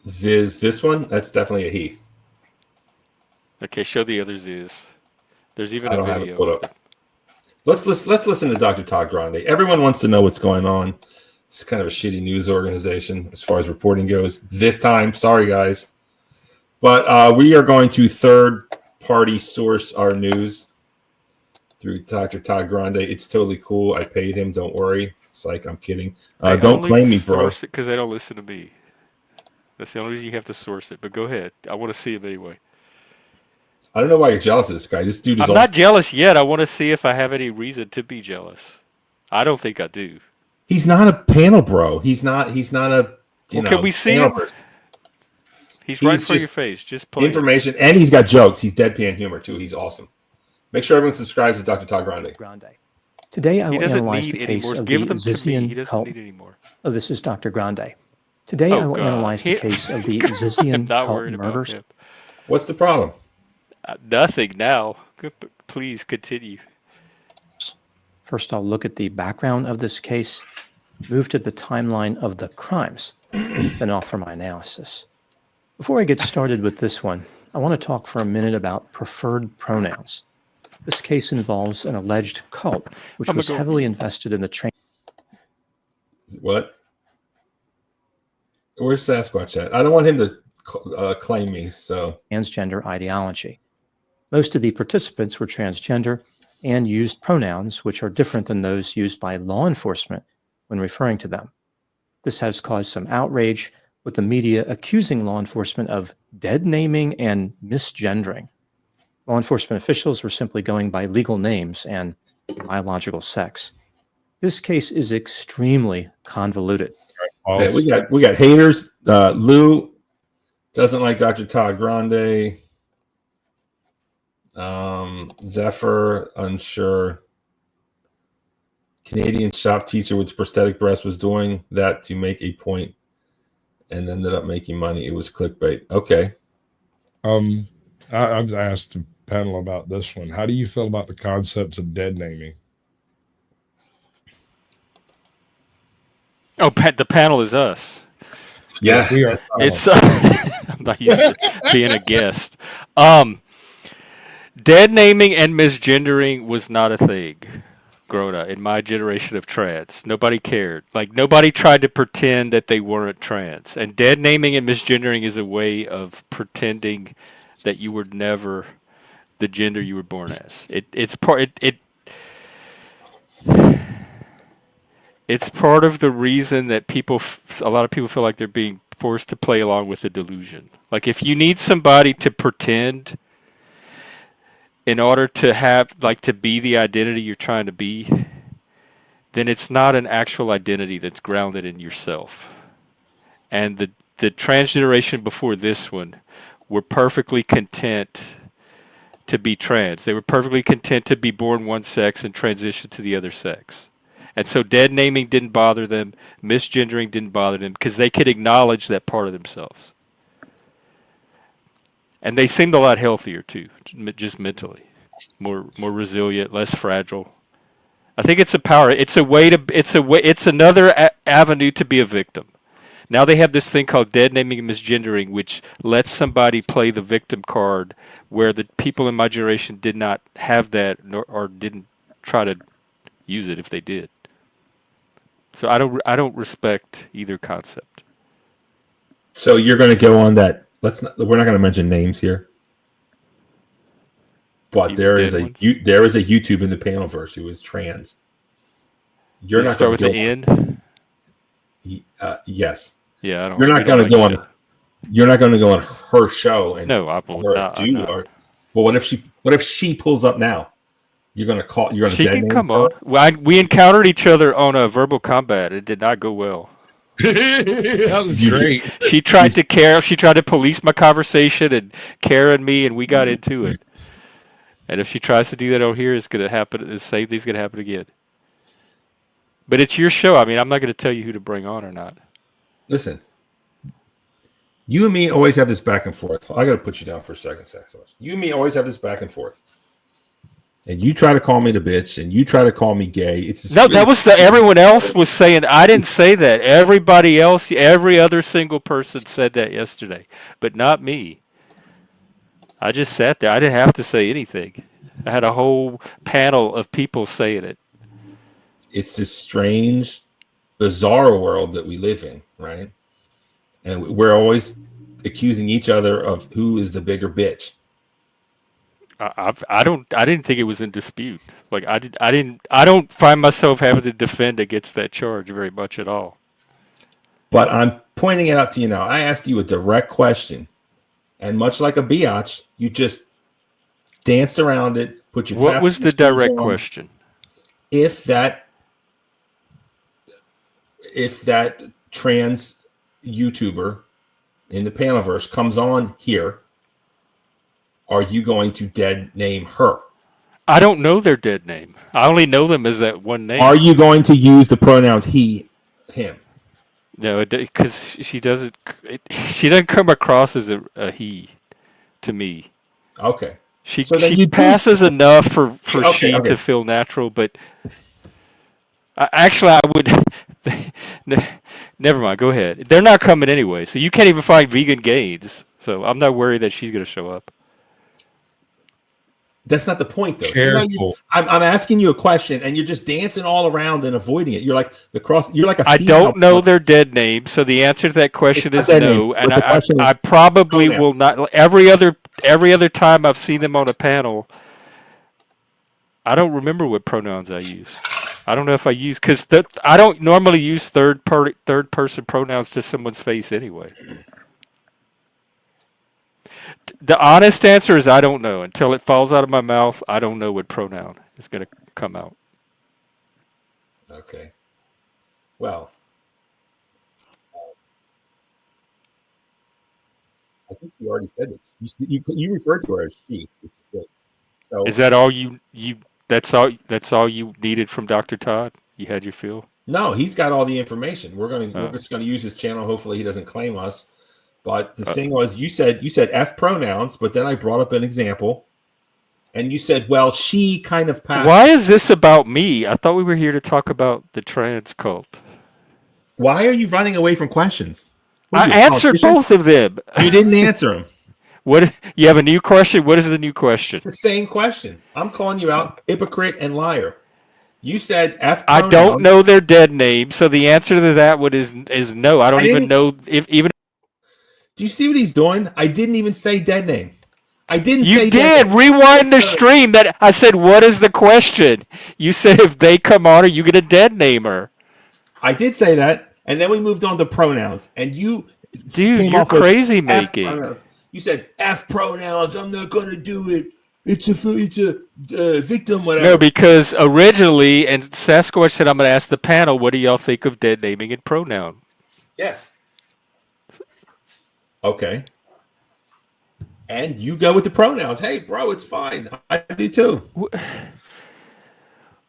Ziz, this one, that's definitely a he. Okay, show the other Ziz. There's even I a don't have it video. put of up. Let's listen to Dr. Todd Grande. Everyone wants to know what's going on. It's kind of a shitty news organization as far as reporting goes. This time, sorry guys, but we are going to third-party source our news through Dr. Todd Grande. It's totally cool. I paid him. Don't worry. It's like I'm kidding. They Don't only claim me, bro. source it because they don't listen to me. That's the only reason you have to source it. But go ahead. I want to see him anyway. I don't know why you're jealous of this guy. This dude is I'm not jealous yet. I want to see if I have any reason to be jealous. I don't think I do. He's not a panel bro. He's not a. Can we see panel him? person. He's right in He's front of your just face. Just play it. Information, and he's got jokes. He's deadpan humor too. He's awesome. Make sure everyone subscribes to Dr. Todd Grande. Today I He will doesn't analyze need the any case more. of Give the them to me. He Zizian doesn't cult. need any more. Oh, this is Dr. Grande. Today Oh, I will God. analyze the case of the Zizian I'm not cult worried about murders. him. What's the problem? Nothing now. Please continue. First, I'll look at the background of this case, move to the timeline of the crimes, then offer my analysis. Before I get started with this one, I want to talk for a minute about preferred pronouns. This case involves an alleged cult, which I'm was gonna go- heavily invested in the training What? Where's Sasquatch at? I don't want him to claim me. So transgender ideology. Most of the participants were transgender and used pronouns which are different than those used by law enforcement when referring to them. This has caused some outrage, with the media accusing law enforcement of dead naming and misgendering. Law enforcement officials were simply going by legal names and biological sex. This case is extremely convoluted. man, we got haters. Lou doesn't like Dr. Todd Grande. Zephyr unsure. Canadian shop teacher with prosthetic breast was doing that to make a point and ended up making money. It was clickbait. Okay. I've asked the panel about this one. How do you feel about the concept of dead naming? Oh, the panel is us. Yeah. We are. It's I'm not used to being a guest. Dead naming and misgendering was not a thing growing up in my generation of trans. Nobody cared. Like, nobody tried to pretend that they weren't trans. And dead naming and misgendering is a way of pretending that you were never the gender you were born as. It's part of the reason that a lot of people feel like they're being forced to play along with the delusion. Like, if you need somebody to pretend in order to have, like, to be the identity you're trying to be, then it's not an actual identity that's grounded in yourself. And the trans generation before this one were perfectly content to be trans. They were perfectly content to be born one sex and transition to the other sex. And so dead naming didn't bother them, misgendering didn't bother them, because they could acknowledge that part of themselves. And they seemed a lot healthier too, just mentally, more resilient, less fragile. I think it's a power. It's another avenue to be a victim. Now they have this thing called dead naming and misgendering, which lets somebody play the victim card, where the people in my generation did not have that, or didn't try to use it if they did. So I don't respect either concept. So you're going to go on that. We're not going to mention names here. But Even there is dead a ones? there is a YouTube in the panelverse who is trans. You're Does it not start going with to the go. N. Yes. Yeah, I don't. You're not we don't going to like go show. on. You're not going to go on her show and No, I won't. or No, I'm do not. or. Well, what if she pulls up now? You're going to call. You're going to She dead can name come her? on. We encountered each other on a verbal combat. It did not go well. That was great. She tried to police my conversation and Karen me, and we got into it. And if she tries to do that over here, it's gonna happen. The same thing's gonna happen again. But it's your show. I mean, I'm not gonna tell you who to bring on or not. Listen, you and me always have this back and forth. I got to put you down for a second, Saxon. You and me always have this back and forth. And you try to call me the bitch, and you try to call me gay. That was everyone else was saying. I didn't say that. Everybody else, every other single person said that yesterday, but not me. I just sat there. I didn't have to say anything. I had a whole panel of people saying it. It's this strange, bizarre world that we live in, right? And we're always accusing each other of who is the bigger bitch. I didn't think it was in dispute. Like I don't find myself having to defend against that charge very much at all. But I'm pointing it out to you now. I asked you a direct question, and much like a biatch, you just danced around it. Put your What was the direct question? If that trans YouTuber in the Panaverse comes on here, are you going to dead name her? I don't know their dead name. I only know them as that one name. Are you going to use the pronouns he, him? No, because she doesn't come across as a he to me. Okay. She passes enough for she to feel natural, but actually I would. Never mind. Go ahead. They're not coming anyway, so you can't even find vegan gains. So I'm not worried that she's going to show up. That's not the point, though. Careful. I'm asking you a question, and you're just dancing all around and avoiding it. You're like the cross. You're like a. I don't know their dead name, so the answer to that question is no. And I probably will not. Every other time I've seen them on a panel, I don't remember what pronouns I use. I don't know if I use because I don't normally use third person pronouns to someone's face anyway. The honest answer is I don't know. Until it falls out of my mouth, I don't know what pronoun is going to come out. Okay. Well, I think you already said it. You referred to her as she. Which is good. So, is that all you that's all you needed from Dr. Todd? You had your fill? No, he's got all the information. We're just gonna use his channel. Hopefully he doesn't claim us. But the thing was, you said F pronouns, but then I brought up an example, and you said, well, she kind of passed. Why is this about me? I thought we were here to talk about the trans cult. Why are you running away from questions? I answered both of them. You didn't answer them. What? You have a new question? What is the new question? The same question. I'm calling you out, hypocrite and liar. You said F pronouns. I don't know their dead name, so the answer to that one is no. I don't even know if even. Do you see what he's doing? I didn't even say dead name. I didn't say dead name. You did. Rewind the stream. That I said, what is the question? You said if they come on, are you going to dead name her? I did say that, and then we moved on to pronouns. And you, dude, you're crazy making. You said F pronouns. I'm not going to do it. It's a victim. Whatever. No, because originally, and Sasquatch said, I'm going to ask the panel, what do y'all think of dead naming and pronoun? Yes. Okay. And you go with the pronouns. Hey, bro, it's fine. I do too.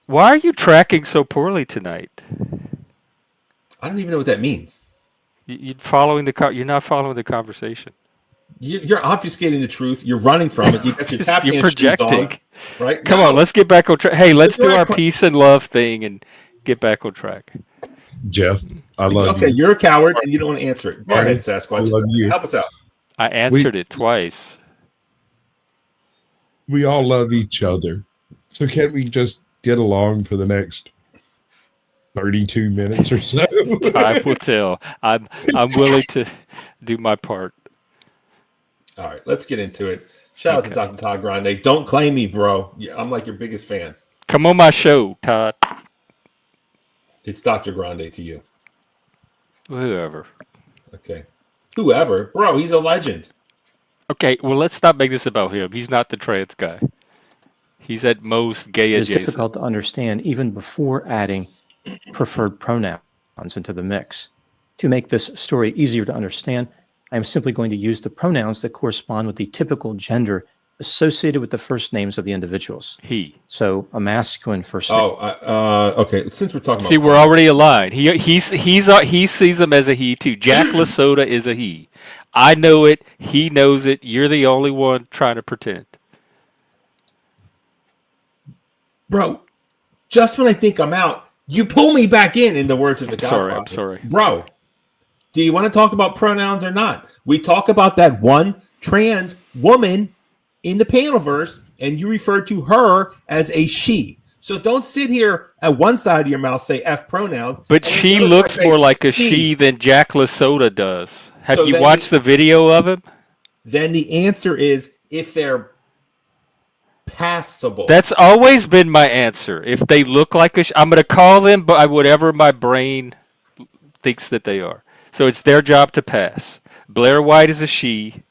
Why are you tracking so poorly tonight? I don't even know what that means. You're following you're not following the conversation. You're obfuscating the truth. You're running from it. You're projecting. On, right? Come on, let's get back on track. Hey, let's do our peace and love thing and get back on track. Jeff, I love you. Okay, you're a coward and you don't want to answer it. Go ahead, Sasquatch. I love you. Help us out. I answered it twice. We all love each other. So can't we just get along for the next 32 minutes or so? Time will tell. I'm willing to do my part. All right, let's get into it. Shout out to Dr. Todd Grande. Don't claim me, bro. I'm like your biggest fan. Come on my show, Todd. It's Dr. Grande to you. Whoever. Okay. Whoever. Bro, he's a legend. Okay, well, let's not make this about him. He's not the trans guy. He's at most gay adjacent. It's difficult to understand even before adding preferred pronouns into the mix. To make this story easier to understand, I am simply going to use the pronouns that correspond with the typical gender associated with the first names of the individuals. He. So a masculine first name. Okay. Since we're talking See, about we're already aligned. He sees him as a he too. Jack Lasoda is a he. I know it. He knows it. You're the only one trying to pretend. bro, just when I think I'm out, you pull me back in the words of the Godfather. I'm sorry. Bro, do you want to talk about pronouns or not? We talk about that one trans woman in the Panelverse, and you refer to her as a she. So don't sit here at one side of your mouth say F pronouns. But she looks more like a she than Jack Lasoda does. Have you watched the video of him? Then the answer is if they're passable. That's always been my answer. If they look like a I'm going to call them by whatever my brain thinks that they are. So it's their job to pass. Blair White is a she.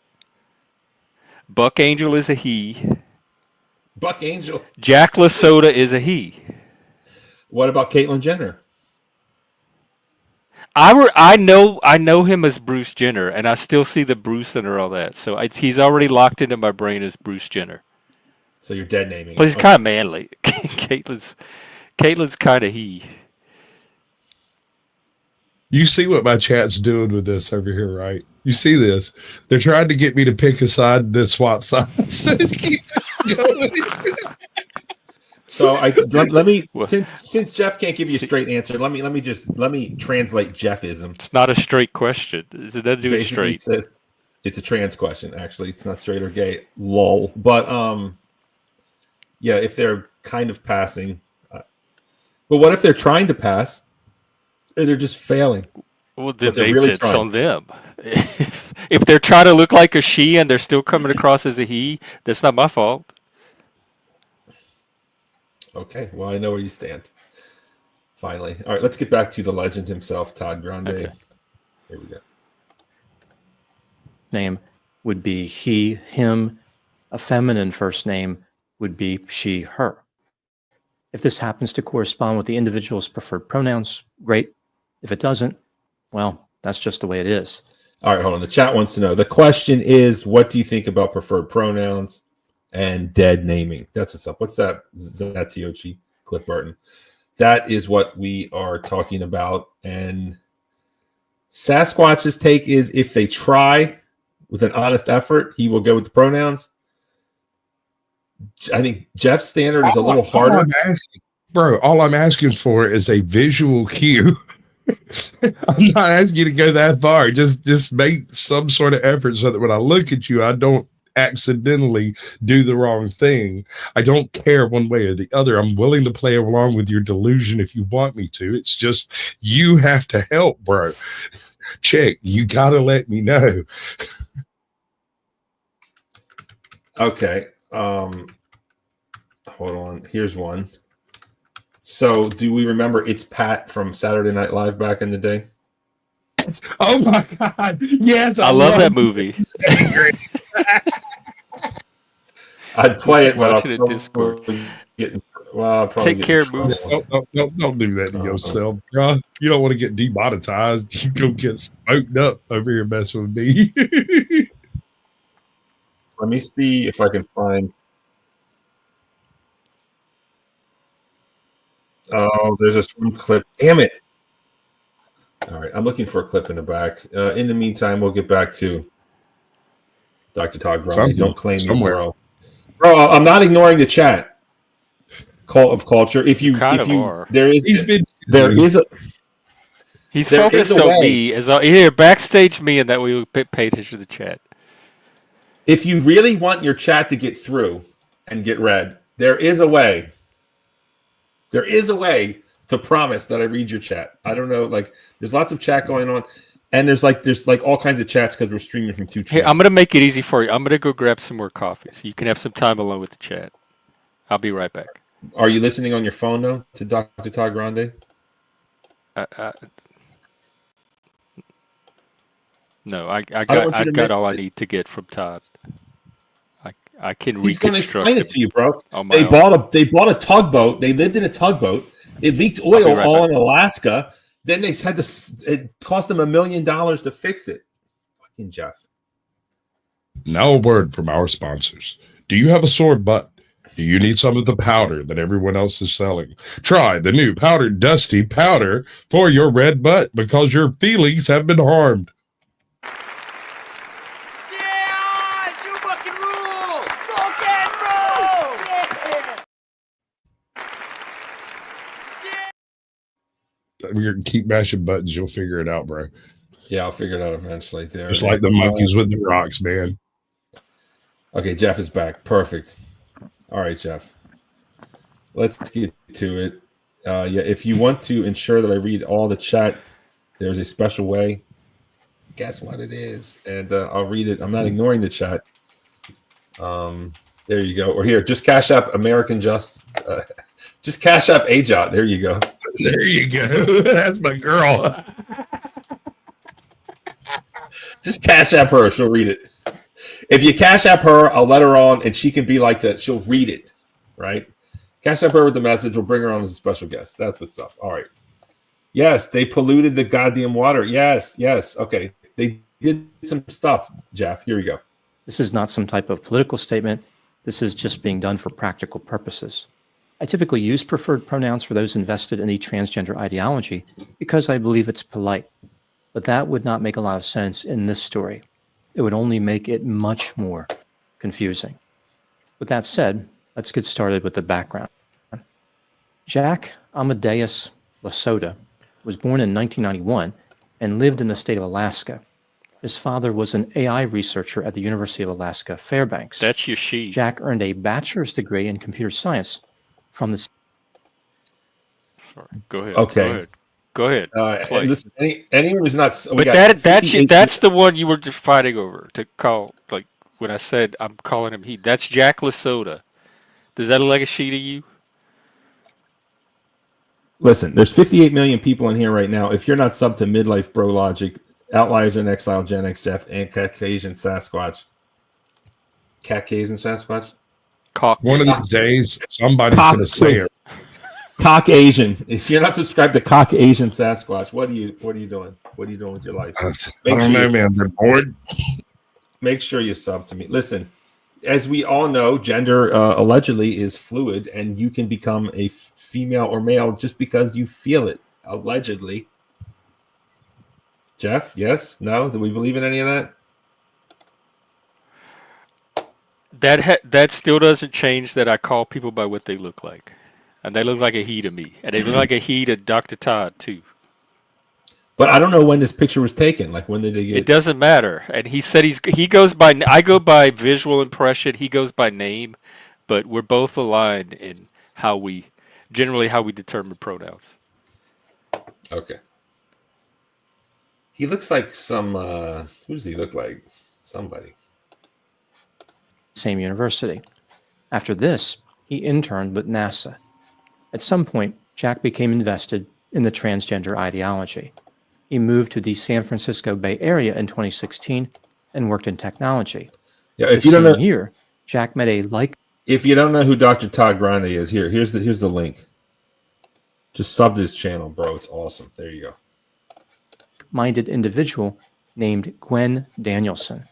Buck Angel is a he. Buck Angel. Jack Lasoda is a he. What about Caitlyn Jenner? I know him as Bruce Jenner, and I still see the Bruce and all that. So he's already locked into my brain as Bruce Jenner. So you're dead naming. But he's kind of manly. Caitlyn's kind of he. You see what my chat's doing with this over here, right? You see this? They're trying to get me to pick a side, then swap sides. So let me since Jeff can't give you a straight answer, let me translate Jeffism. It's not a straight question. It doesn't do it straight. Says it's a trans question. Actually, it's not straight or gay. Lol. But yeah, if they're kind of passing, but what if they're trying to pass and they're just failing? Well, then it's on them. If they're trying to look like a she and they're still coming across as a he, that's not my fault. Okay, well, I know where you stand. Finally. All right, let's get back to the legend himself, Todd Grande. Okay. Here we go. Name would be he, him. A feminine first name would be she, her. If this happens to correspond with the individual's preferred pronouns, great. If it doesn't, well, that's just the way it is. All right, hold on. The chat wants to know. The question is, what do you think about preferred pronouns and dead naming? That's what's up. What's that? Is that Tiochi? Cliff Burton. That is what we are talking about. And Sasquatch's take is if they try with an honest effort, he will go with the pronouns. I think Jeff's standard is a little harder. All I'm asking for is a visual cue. I'm not asking you to go that far. Just make some sort of effort so that when I look at you, I don't accidentally do the wrong thing. I don't care one way or the other. I'm willing to play along with your delusion if you want me to. It's just you have to help, bro. Check. You gotta let me know. Okay. Hold on. Here's one. So, do we remember It's Pat from Saturday Night Live back in the day? Oh my God! Yes, I love that movie. I'd play it, but I'll Discord. Take care, Moose. Don't do that to yourself, bro. You don't want to get demonetized. You go get smoked up over here messing with me. Let me see if I can find. Oh, there's this one clip. Damn it. All right, I'm looking for a clip in the back. In the meantime, we'll get back to Dr. Todd Grande. Don't claim you, bro. Bro, I'm not ignoring the chat. Cult of culture. If you are. He's focused on me as here backstage me, and that we will pay attention to the chat. If you really want your chat to get through and get read, there is a way. There is a way to promise that I read your chat. I don't know, like there's lots of chat going on, and there's all kinds of chats because we're streaming from two chats. Hey, I'm gonna make it easy for you. I'm gonna go grab some more coffee so you can have some time alone with the chat. I'll be right back. Are you listening on your phone though to Dr. Todd Grande? No, I got all I need to get from Todd. I can He's going to explain it to you, bro. They bought a tugboat. They lived in a tugboat. It leaked oil all in Alaska. Then they had to. It cost them $1 million to fix it. Fucking Jeff. Now a word from our sponsors. Do you have a sore butt? Do you need some of the powder that everyone else is selling? Try the new Powdered Dusty powder for your red butt because your feelings have been harmed. We're gonna keep mashing buttons. You'll figure it out, bro. Yeah, I'll figure it out eventually. There, It's like the monkeys with the rocks, man. Okay, Jeff is back. Perfect. All right, Jeff. Let's get to it. Yeah, if you want to ensure that I read all the chat, there's a special way. Guess what it is, and I'll read it. I'm not ignoring the chat. There you go. Or here, just Cash App American Just. Just Cash App AJOT. There you go. There you go. That's my girl. Just Cash App her. She'll read it. If you Cash App her, I'll let her on, and she can be like that. She'll read it, right? Cash App her with the message. We'll bring her on as a special guest. That's what's up. All right. Yes, they polluted the goddamn water. Yes. Okay. They did some stuff, Jeff. Here we go. This is not some type of political statement. This is just being done for practical purposes. I typically use preferred pronouns for those invested in the transgender ideology because I believe it's polite. But that would not make a lot of sense in this story. It would only make it much more confusing. With that said, let's get started with the background. Jack Amadeus Lasota was born in 1991 and lived in the state of Alaska. His father was an AI researcher at the University of Alaska, Fairbanks. That's your she. Jack earned a bachelor's degree in computer science from the... Sorry. Go ahead. Okay. Go ahead. And listen, anyone who's not... But that's the one you were just fighting over to call, like, when I said I'm calling him he. That's Jack Lasota. Does that look like a she to you? Listen, there's 58 million people in here right now. If you're not sub to Midlife Bro Logic, Outliers in Exile, Gen X Jeff, and Caucasian Sasquatch. Caucasian Sasquatch? One of these days, somebody's going to say it. Caucasian. If you're not subscribed to Caucasian Sasquatch, what are you doing? What are you doing with your life? I don't know, man. They're bored. Make sure you sub to me. Listen, as we all know, gender allegedly is fluid, and you can become a female or male just because you feel it. Allegedly. Jeff, yes? No? Do we believe in any of that? That still doesn't change that I call people by what they look like. And they look like a he to me. And they look like a he to Dr. Todd, too. But I don't know when this picture was taken. Like, when did they get... It doesn't matter. And he said he goes by... I go by visual impression. He goes by name. But we're both aligned in how we determine pronouns. Okay. He looks like some... who does he look like? Somebody. Same university. After this, he interned with NASA. At some point, Jack became invested in the transgender ideology. He moved to the San Francisco Bay Area in 2016 and worked in technology. Yeah, if you don't know, Jack met a like. If you don't know who Dr. Todd Grande is, here's the link. Just sub this channel, bro. It's awesome. There you go. Minded individual named Gwen Danielson.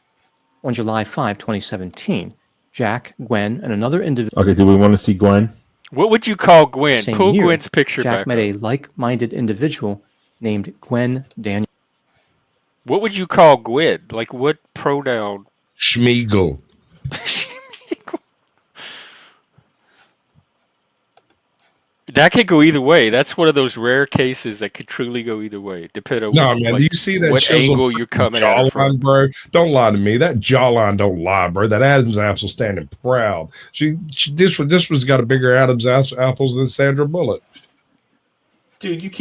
On July 5, 2017, Jack, Gwen, and another individual. Okay, do we want to see Gwen? What would you call Gwen? Pull year, Gwen's picture Jack back met up. a like-minded individual named Gwen Danielson. What would you call Gwen? Like, what pronoun? Schmeagol. That could go either way. That's one of those rare cases that could truly go either way, depending on man. Do you see that what angle you're coming at it from. Bro? Don't lie to me. That jawline don't lie, bro. That Adam's apple standing proud. This was got a bigger Adam's apples than Sandra Bullock. Dude, you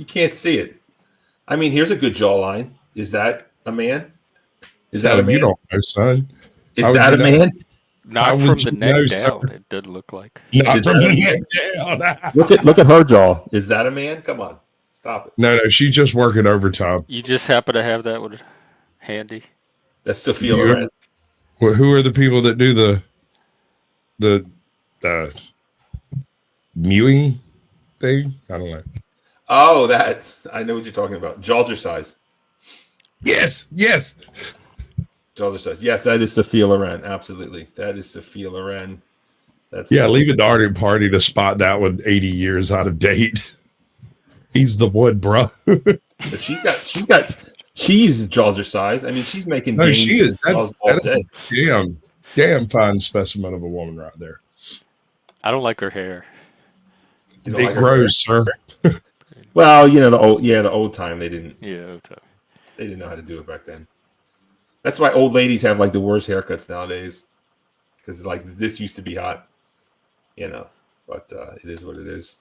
can't see it. I mean, here's a good jawline. Is that a man? Is that a man? You don't know, son. Is that a man? Not from the neck down. It doesn't look like. Not from the neck down. Look at her jaw. Is that a man? Come on, stop it. No, she's just working overtime. You just happen to have that one handy. That's Sophia Loren. Well, who are the people that do the mewing thing? I don't know. Oh, that I know what you're talking about. Jaws are size. Yes. Jaws are size. Yes, that is Sophia Loren. Absolutely, that is Sophia Loren. That's Yeah, leave it to Artie Party to spot that one 80 years out of date. He's the one, bro. But she's Jaws are size. I mean, she's making. No, she is. Jaws all That's day. a damn fine specimen of a woman right there. I don't like her hair. You don't It like her grows, sir. Well, the old time they didn't Yeah. know how to do it back then. That's why old ladies have like the worst haircuts nowadays, because like this used to be hot, But it is what it is.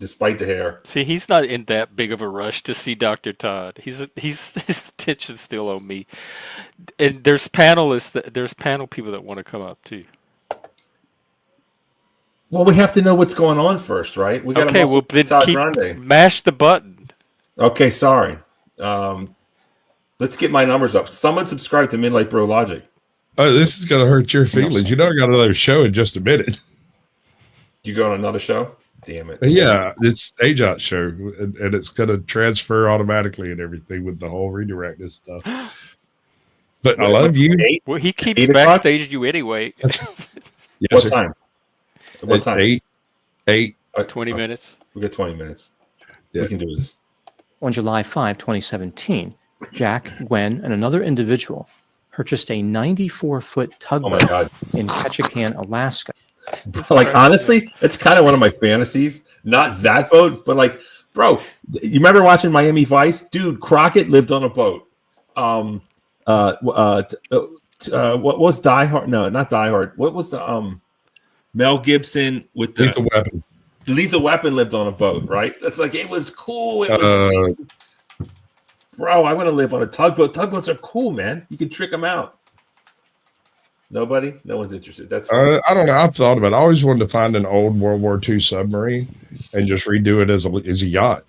Despite the hair, See, he's not in that big of a rush to see Dr. Todd. He's his attention's still on me. And there's panel people that want to come up too. well, we have to know what's going on first, right? We got Okay, well then mash the button. Okay, sorry. Let's get my numbers up. Someone subscribe to Midlight Bro Logic. Oh, this is gonna hurt your feelings. You know, I got another show in just a minute. You go on another show? Damn it. Yeah, it's AJOT show, and it's gonna transfer automatically and everything with the whole redirect and stuff. But I love you. Well, he keeps 8 o'clock? backstage you anyway. Yes, What sir. time? What time? 8. 20 minutes. We got 20 minutes. Yeah. We can do this. On July 5, 2017, Jack, Gwen, and another individual purchased a 94-foot Oh tugboat my God. in Ketchikan, Alaska. Like, honestly, it's kind of one of my fantasies. Not that boat, but like, bro, you remember watching Miami Vice? Dude, Crockett lived on a boat. What was Die Hard? No, not Die Hard. What was the Mel Gibson with the Lethal Weapon. Lethal Weapon lived on a boat, right? That's like, it was cool. It was bro, I want to live on a tugboat. Tugboats are cool, man. You can trick them out. Nobody? No one's interested. That's fine. I don't know. I've thought about it. I always wanted to find an old World War II submarine and just redo it as a yacht.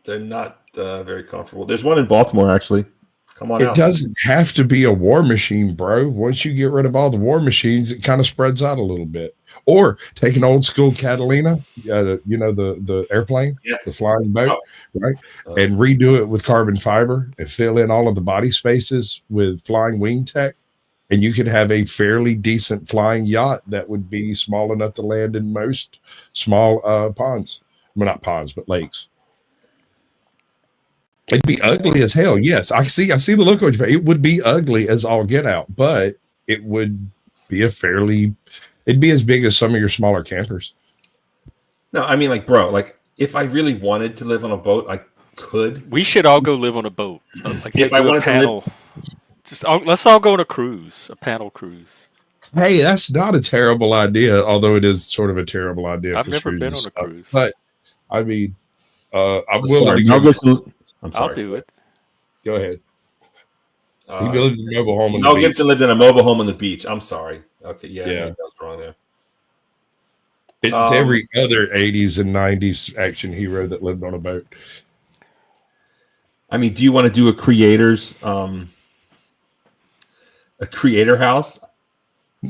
They're not very comfortable. There's one in Baltimore, actually. Come on It out. doesn't have to be a war machine, bro. Once you get rid of all the war machines, it kind of spreads out a little bit. Or take an old school Catalina, the airplane, the flying boat, right? And redo it with carbon fiber and fill in all of the body spaces with flying wing tech. And you could have a fairly decent flying yacht that would be small enough to land in most small ponds. Well, not ponds, but lakes. It'd be ugly as hell. Yes, I see the look on your face. It would be ugly as all get out, but it would be it'd be as big as some of your smaller campers. No, I mean, like, bro, like, if I really wanted to live on a boat, I could. We should all go live on a boat. Like If I wanted to live- let's all go on a cruise, a panel cruise. Hey, that's not a terrible idea, although it is sort of a terrible idea. I've for never been on cruises a stuff. cruise. But I mean, I'm Sorry, willing to Mel go. Gibson. I'm sorry. I'll do it. Go ahead. He lived in a mobile home on the Mel beach. Gibson lived in a mobile home on the beach. I'm sorry. Okay, yeah. Yeah. Maybe I was wrong there. It's every other 80s and 90s action hero that lived on a boat. I mean, do you want to do a creator house?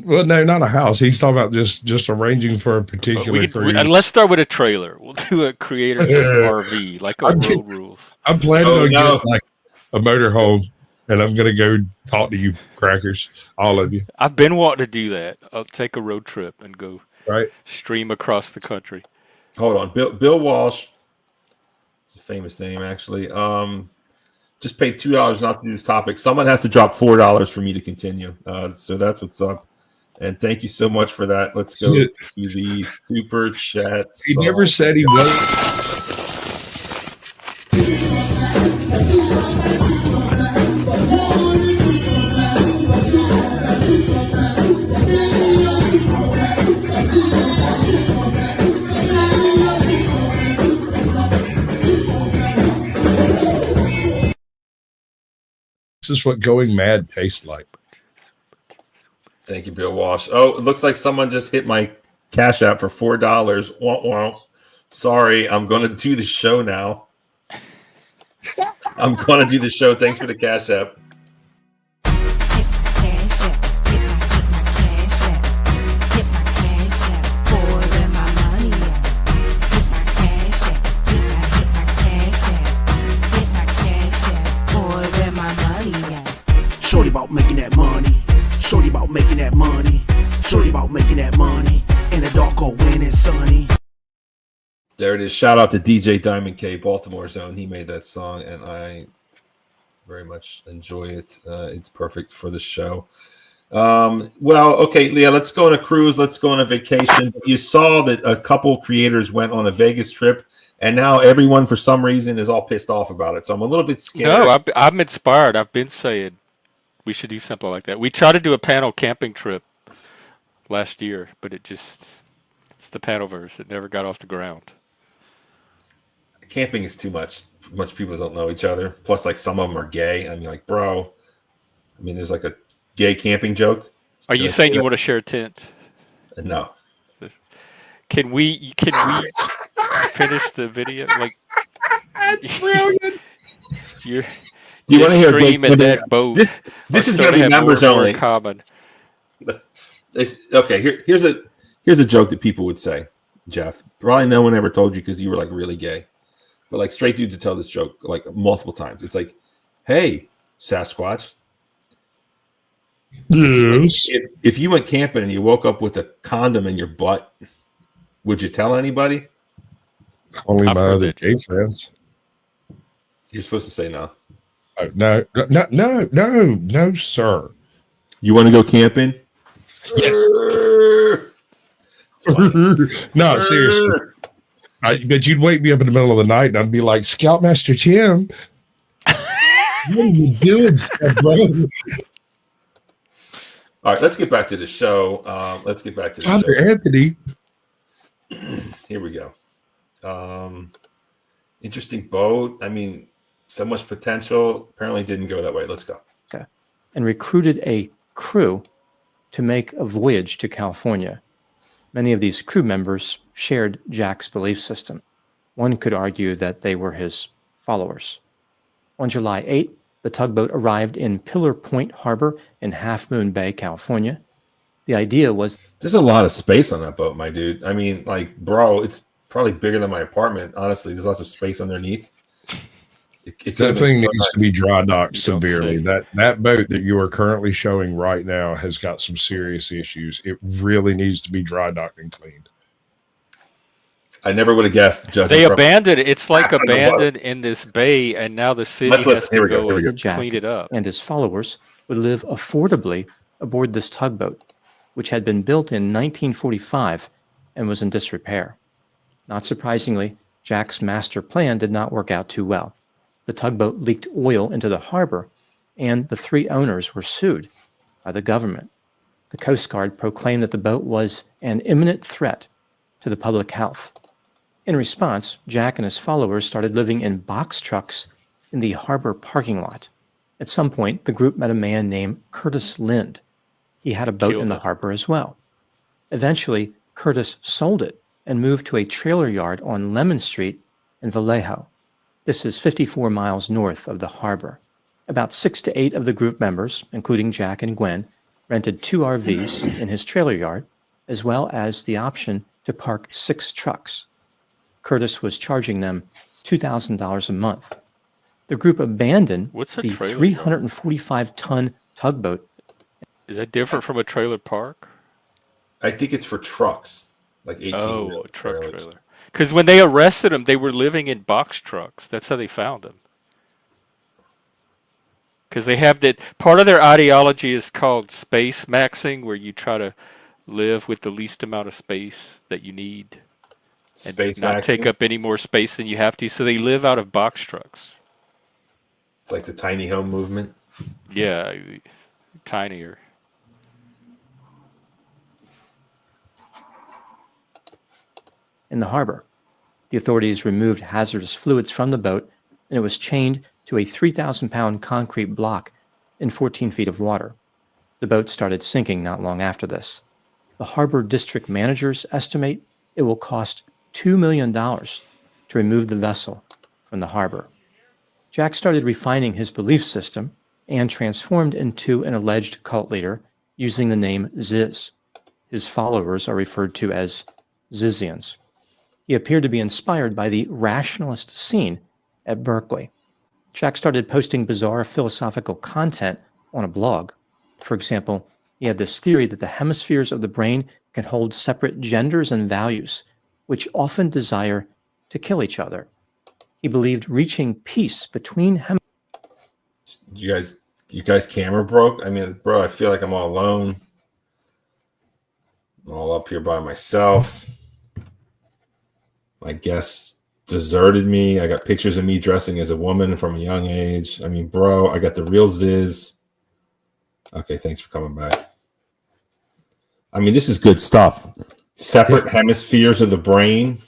Well, no, not a house. He's talking about just arranging for a particular cruise. And let's start with a trailer. We'll do a creator's RV, like a road rules. I'm planning on getting like a motorhome, and I'm gonna go talk to you crackers, all of you. I've been wanting to do that. I'll take a road trip and go Right. stream across the country. Hold on. Bill Walsh, a famous name, actually. Just paid $2 not to do this topic. Someone has to drop $4 for me to continue. So that's what's up. And thank you so much for that. Let's go to the super chats. He never said he was. This is what going mad tastes like. Thank you, Bill Walsh. Oh, it looks like someone just hit my Cash App for $4. Wah, wah. Sorry, I'm going to do the show now. I'm going to do the show. Thanks for the Cash App. money. Shorty about making that money. In the dark or when it's sunny. There it is. Shout out to DJ Diamond K, Baltimore Zone. He made that song, and I very much enjoy it. It's perfect for the show. Well, okay, Leah, let's go on a cruise. Let's go on a vacation. You saw that a couple creators went on a Vegas trip, and now everyone, for some reason, is all pissed off about it. So I'm a little bit scared. No, I'm inspired. I've been saying we should do something like that. We tried to do a panel camping trip last year, but it's the panelverse. It never got off the ground. Camping is too much. Much people don't know each other. Plus, like, some of them are gay. I mean, like, bro. I mean, there's like a gay camping joke. Are you saying you want to share a tent? No. Can we finish the video? Like, That's brilliant. Do you want to hear stream and that boat? This is going to be members only. Common. Okay, here's a joke that people would say, Jeff. Probably no one ever told you because you were like really gay. But like straight dudes would tell this joke like multiple times. It's like, hey, Sasquatch. Yes. If you went camping and you woke up with a condom in your butt, would you tell anybody? Only I've my heard other that gay joke. friends. You're supposed to say no. No, sir. You want to go camping? Yes. No, seriously. But you'd wake me up in the middle of the night and I'd be like, Scoutmaster Tim, what are you doing, bro? All right, let's get back to the show. Father Anthony. Here we go. Interesting boat. I mean, so much potential. Apparently didn't go that way. Let's go. Okay. And recruited a crew to make a voyage to California. Many of these crew members shared Jack's belief system. One could argue that they were his followers. On July 8, the tugboat arrived in Pillar Point Harbor in Half Moon Bay, California. The idea was... There's a lot of space on that boat, my dude. I mean, like, bro, it's probably bigger than my apartment. Honestly, there's lots of space underneath. That thing needs to be dry docked You don't severely. say. That boat that you are currently showing right now has got some serious issues. It really needs to be dry docked and cleaned. I never would have guessed. They abandoned it. It's like I don't know what- abandoned in this bay, and now the city Let's has listen. Here to we go, go here we go. and Jack clean it up. and his followers would live affordably aboard this tugboat, which had been built in 1945 and was in disrepair. Not surprisingly, Jack's master plan did not work out too well. The tugboat leaked oil into the harbor, and the three owners were sued by the government. The Coast Guard proclaimed that the boat was an imminent threat to the public health. In response, Jack and his followers started living in box trucks in the harbor parking lot. At some point, the group met a man named Curtis Lind. He had a boat Killed in the him. harbor as well. Eventually, Curtis sold it and moved to a trailer yard on Lemon Street in Vallejo. This is 54 miles north of the harbor. About 6 to 8 of the group members, including Jack and Gwen, rented 2 RVs in his trailer yard, as well as the option to park 6 trucks. Curtis was charging them $2,000 a month. The group abandoned What's a the trailer yard? 345-ton tugboat. Is that different from a trailer park? I think it's for trucks, like 18. Oh, a truck trailers. trailer. Because when they arrested them, they were living in box trucks. That's how they found them. Because they have that part of their ideology is called space maxing, where you try to live with the least amount of space that you need and Space not Max. take up any more space than you have to. So they live out of box trucks. It's like the tiny home movement. Yeah, tinier. In the harbor. The authorities removed hazardous fluids from the boat, and it was chained to a 3,000-pound concrete block in 14 feet of water. The boat started sinking not long after this. The harbor district managers estimate it will cost $2 million to remove the vessel from the harbor. Jack started refining his belief system and transformed into an alleged cult leader using the name Ziz. His followers are referred to as Zizians. He appeared to be inspired by the rationalist scene at Berkeley. Jack started posting bizarre philosophical content on a blog. For example, He had this theory that the hemispheres of the brain can hold separate genders and values, which often desire to kill each other. He believed reaching peace between You guys camera broke? I mean, bro, I feel like I'm all alone. I'm all up here by myself. My guest deserted me. I got pictures of me dressing as a woman from a young age. I mean, bro, I got the real Ziz. Okay, thanks for coming back. I mean, this is good stuff. Separate hemispheres of the brain.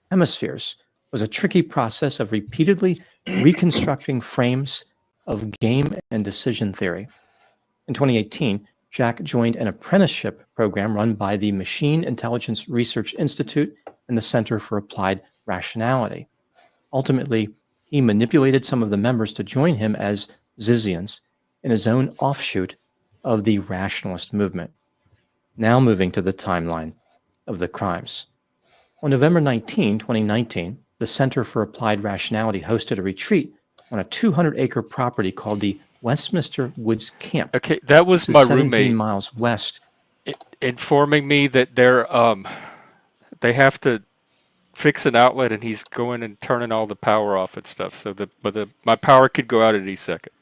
hemispheres was a tricky process of repeatedly reconstructing frames of game and decision theory. In 2018, Jack joined an apprenticeship program run by the Machine Intelligence Research Institute and the Center for Applied Rationality. Ultimately, he manipulated some of the members to join him as Zizians in his own offshoot of the rationalist movement. Now moving to the timeline of the crimes. On November 19, 2019, the Center for Applied Rationality hosted a retreat on a 200-acre property called the Westminster Woods Camp. Okay, that was This is my 17 roommate miles west. informing me that they have to fix an outlet, and he's going and turning all the power off and stuff. So my power could go out at any second.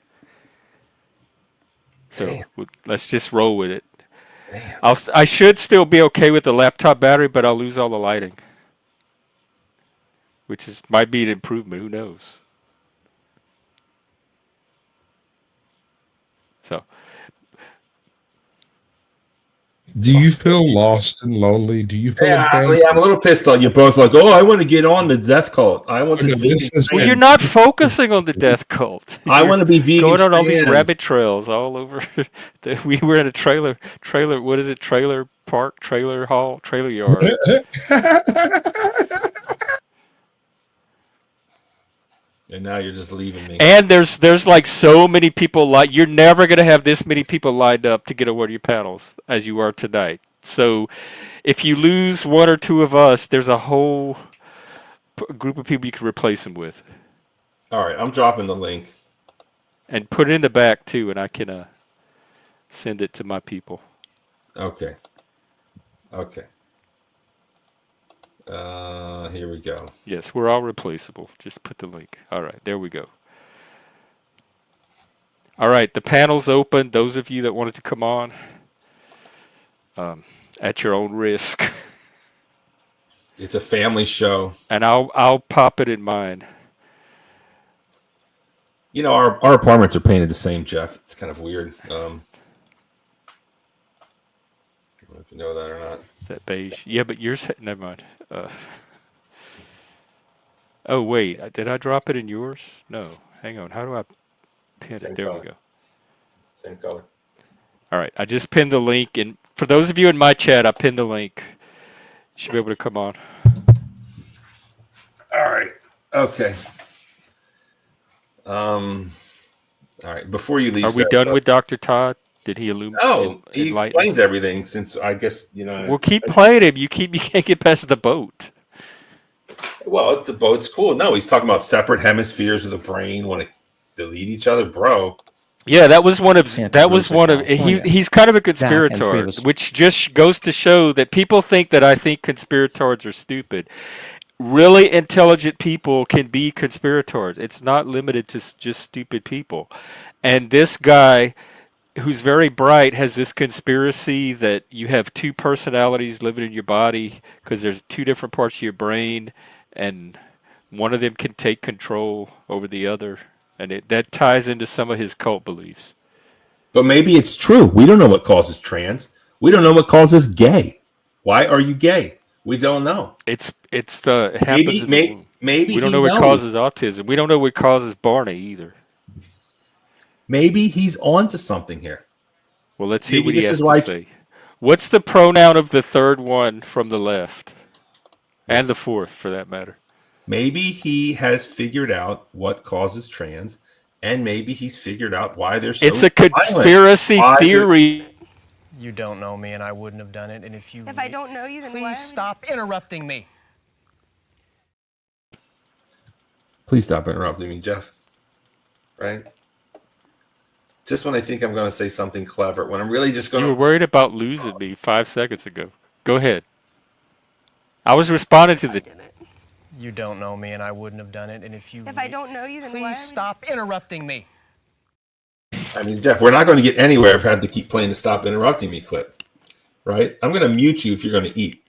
So let's just roll with it. Damn. I should still be okay with the laptop battery, but I'll lose all the lighting, which might be an improvement. Who knows? So, Do you feel lost and lonely? Do you feel Yeah, abandoned? I'm a little pissed off. You're both like, oh, I want to get on the death cult. I want to No, be this is vegan. well, you're not focusing on the death cult. I want to be vegan. Going on all these trans. rabbit trails all over. We were in a trailer. What is it? Trailer park, trailer hall, trailer yard. And now you're just leaving me. And there's like so many people you're never gonna have this many people lined up to get on one of your panels as you are tonight. So if you lose one or two of us, there's a whole group of people you can replace them with. All right, I'm dropping the link. And put it in the back too, and I can send it to my people. Okay. Here we go. Yes, we're all replaceable. Just put the link. All right, there we go. All right, the panel's open. Those of you that wanted to come on, at your own risk. It's a family show. And I'll pop it in mine. You know, our apartments are painted the same, Jeff. It's kind of weird. I don't know if you know that or not. That beige. Yeah, but yours. Never mind. Oh wait, did I drop it in yours? No. Hang on. How do I pin Same it? There color. we go. Same color. All right. I just pinned the link, and for those of you in my chat, I pinned the link. You should be able to come on. All right. Okay. All right. Before you leave, Are we done with Dr. Todd? Did he illuminate? No, he explains everything. Since I guess Well, keep playing him. You can't get past the boat. Well, it's the boat's cool. No, he's talking about separate hemispheres of the brain want to delete each other, bro. Yeah, that was one of California. he's kind of a Jack and three of conspirator, us- which just goes to show that people think that I think conspirators are stupid. Really intelligent people can be conspirators. It's not limited to just stupid people. And this guy, who's very bright, has this conspiracy that you have two personalities living in your body because there's two different parts of your brain, and one of them can take control over the other. And that ties into some of his cult beliefs. But maybe it's true. We don't know what causes trans. We don't know what causes gay. Why are you gay? We don't know. It happens. Maybe we don't he know what knows. causes autism. We don't know what causes Barney either. Maybe he's on to something here. Well, let's hear Maybe what he this has is to like- say. What's the pronoun of the third one from the left? And the fourth, for that matter. Maybe he has figured out what causes trans, and maybe he's figured out why they're so It's a violent. conspiracy Why is it- theory. You don't know me, and I wouldn't have done it. And if you If I don't know you, then why please are we- stop interrupting me. Please stop interrupting me, Jeff. Right? Just when I think I'm going to say something clever, when I'm really just going You were to. worried about losing me 5 seconds ago. Go ahead. I was responding to I the. didn't. You don't know me, and I wouldn't have done it. And If I don't know you, then why please would- stop interrupting me. I mean, Jeff, we're not going to get anywhere if I have to keep playing the stop interrupting me clip, right? I'm going to mute you if you're going to eat.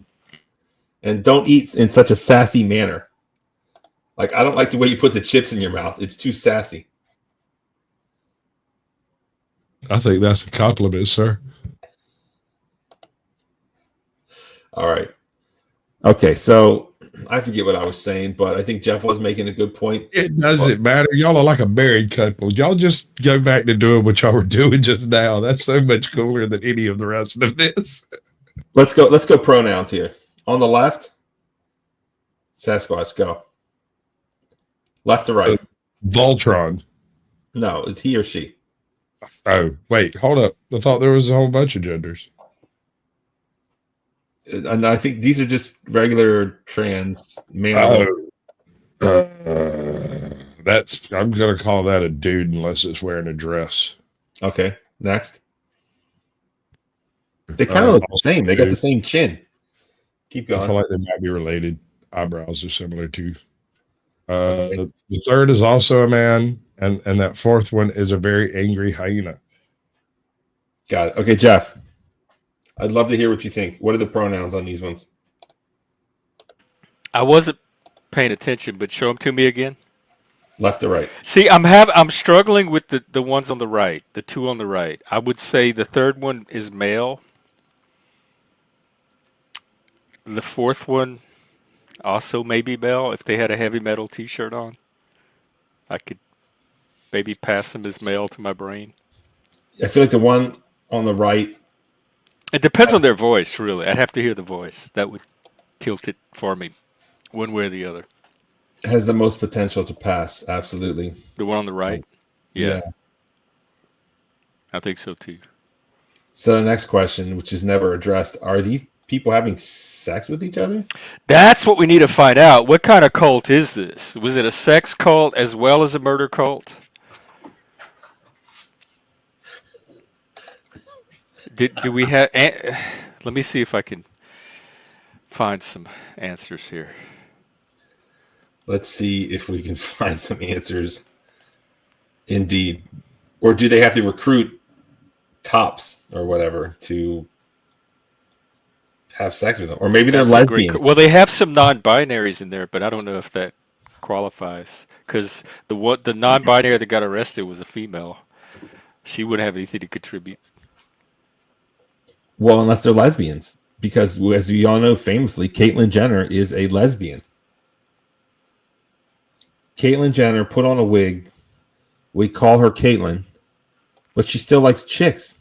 And don't eat in such a sassy manner. Like, I don't like the way you put the chips in your mouth. It's too sassy. I think that's a compliment, sir. All right. Okay, so I forget what I was saying, but I think Jeff was making a good point. It doesn't matter. Y'all are like a married couple. Y'all just go back to doing what y'all were doing just now. That's so much cooler than any of the rest of this. Let's go pronouns here. On the left, Sasquatch, go. Left to right. Voltron. No, it's he or she. Oh, wait, hold up. I thought there was a whole bunch of genders. And I think these are just regular trans man. I'm gonna call that a dude unless it's wearing a dress. Okay, next. They kind of look the same. They got the same chin. Keep I feel going. like they might be related. Eyebrows are similar too. The third is also a man, and that fourth one is a very angry hyena. Got it. Okay, Jeff. I'd love to hear what you think. What are the pronouns on these ones? I wasn't paying attention, but show them to me again. Left to right. See, I'm struggling with the ones on the right, the two on the right. I would say the third one is male. The fourth one also maybe male. If they had a heavy metal T-shirt on, I could maybe pass them as male to my brain. I feel like the one on the right. It depends on their voice, really. I'd have to hear the voice. That would tilt it for me, one way or the other. Has the most potential to pass. Absolutely. The one on the right? Yeah. I think so too. So the next question, which is never addressed, are these people having sex with each other? That's what we need to find out. What kind of cult is this? Was it a sex cult as well as a murder cult? Do we have... let me see if I can find some answers here. Let's see if we can find some answers. Indeed. Or do they have to recruit tops or whatever to have sex with them? Or maybe they're That's a great lesbians. well, they have some non-binaries in there, but I don't know if that qualifies. Because the non-binary that got arrested was a female. She wouldn't have anything to contribute. Well, unless they're lesbians. Because as we all know famously, Caitlyn Jenner is a lesbian. Caitlyn Jenner put on a wig. We call her Caitlyn, but she still likes chicks.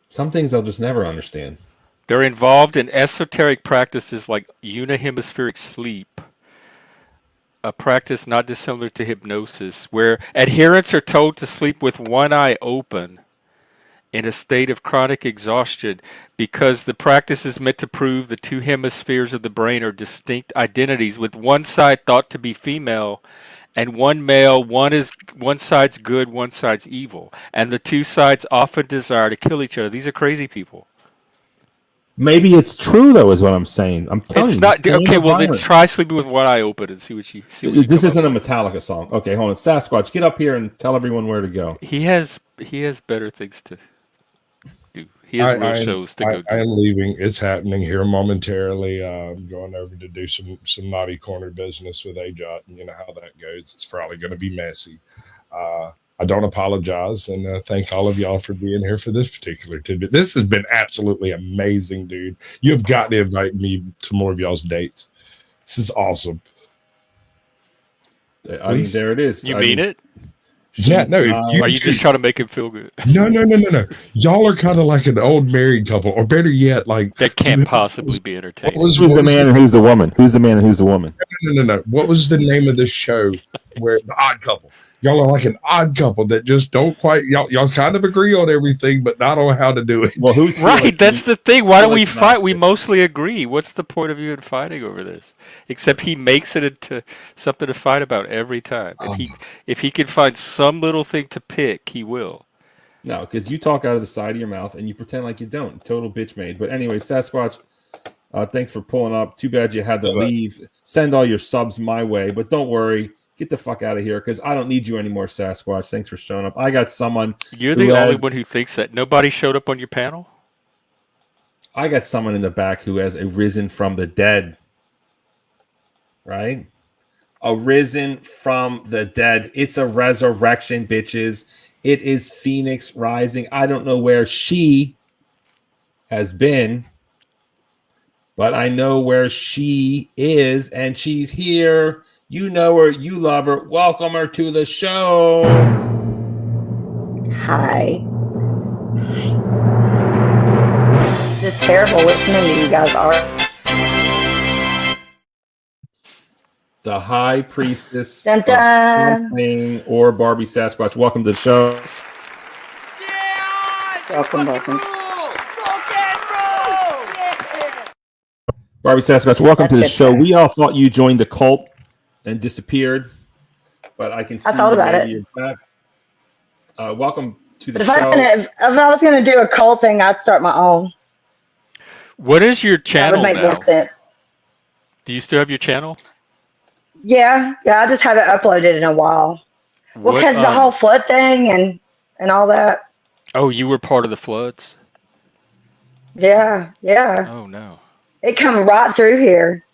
Some things I'll just never understand. They're involved in esoteric practices like unihemispheric sleep, a practice not dissimilar to hypnosis, where adherents are told to sleep with one eye open in a state of chronic exhaustion because the practice is meant to prove the two hemispheres of the brain are distinct identities, with one side thought to be female and one male. One side's good, one side's evil, and the two sides often desire to kill each other. These are crazy people. Maybe it's true, though, is what I'm saying. I'm telling you. It's not it's okay. Well, then violent. try sleeping with one eye open and see what you see. What you This come isn't up a with. Metallica song. Okay, hold on. Sasquatch, get up here and tell everyone where to go. He has better things to do. He has real shows to go I do. am leaving. It's happening here momentarily. I'm going over to do some naughty corner business with AJOT, and you know how that goes. It's probably going to be messy. I don't apologize, and thank all of y'all for being here for this particular tidbit. This has been absolutely amazing, dude. You have got to invite me to more of y'all's dates. This is awesome. I mean, there it is. You mean it? Yeah, no. Are you just trying to make him feel good? No. Y'all are kind of like an old married couple, or better yet, like That can't possibly be entertaining. Who's the man and who's the woman? Who's the man and who's the woman? No. What was the name of this show where the Odd Couple? Y'all are like an odd couple that just don't quite. Y'all kind of agree on everything, but not on how to do it. Well, who's Right, that's the thing. Why do we Felix fight? We Nostra. mostly agree. What's the point of even fighting over this? Except he makes it into something to fight about every time. If he can find some little thing to pick, he will. No, because you talk out of the side of your mouth and you pretend like you don't. Total bitch made. But anyway, Sasquatch, thanks for pulling up. Too bad you had to leave. Send all your subs my way, but don't worry. Get the fuck out of here because I don't need you anymore, Sasquatch. Thanks for showing up. I got someone. You're the only one who thinks that. Nobody showed up on your panel? I got someone in the back who has arisen from the dead. Right? Arisen from the dead. It's a resurrection, bitches. It is Phoenix rising. I don't know where she has been, but I know where she is, and she's here. You know her. You love her. Welcome her to the show. Hi. It's just terrible listening to you guys are. The High Priestess Dun, dun. of Champagne or Barbie Sasquatch. Welcome to the show. Welcome. Barbie Sasquatch, welcome to the That's show. good. We all thought you joined the cult and disappeared, but I can see I thought about maybe it. you're back. Welcome to the But show. if I was going to do a cult thing, I'd start my own. What is your That channel would make now? more sense. Do you still have your channel? Yeah, I just haven't uploaded in a while. Well, What, because the whole flood thing and all that. Oh, you were part of the floods? Yeah. Oh, no. It come right through here.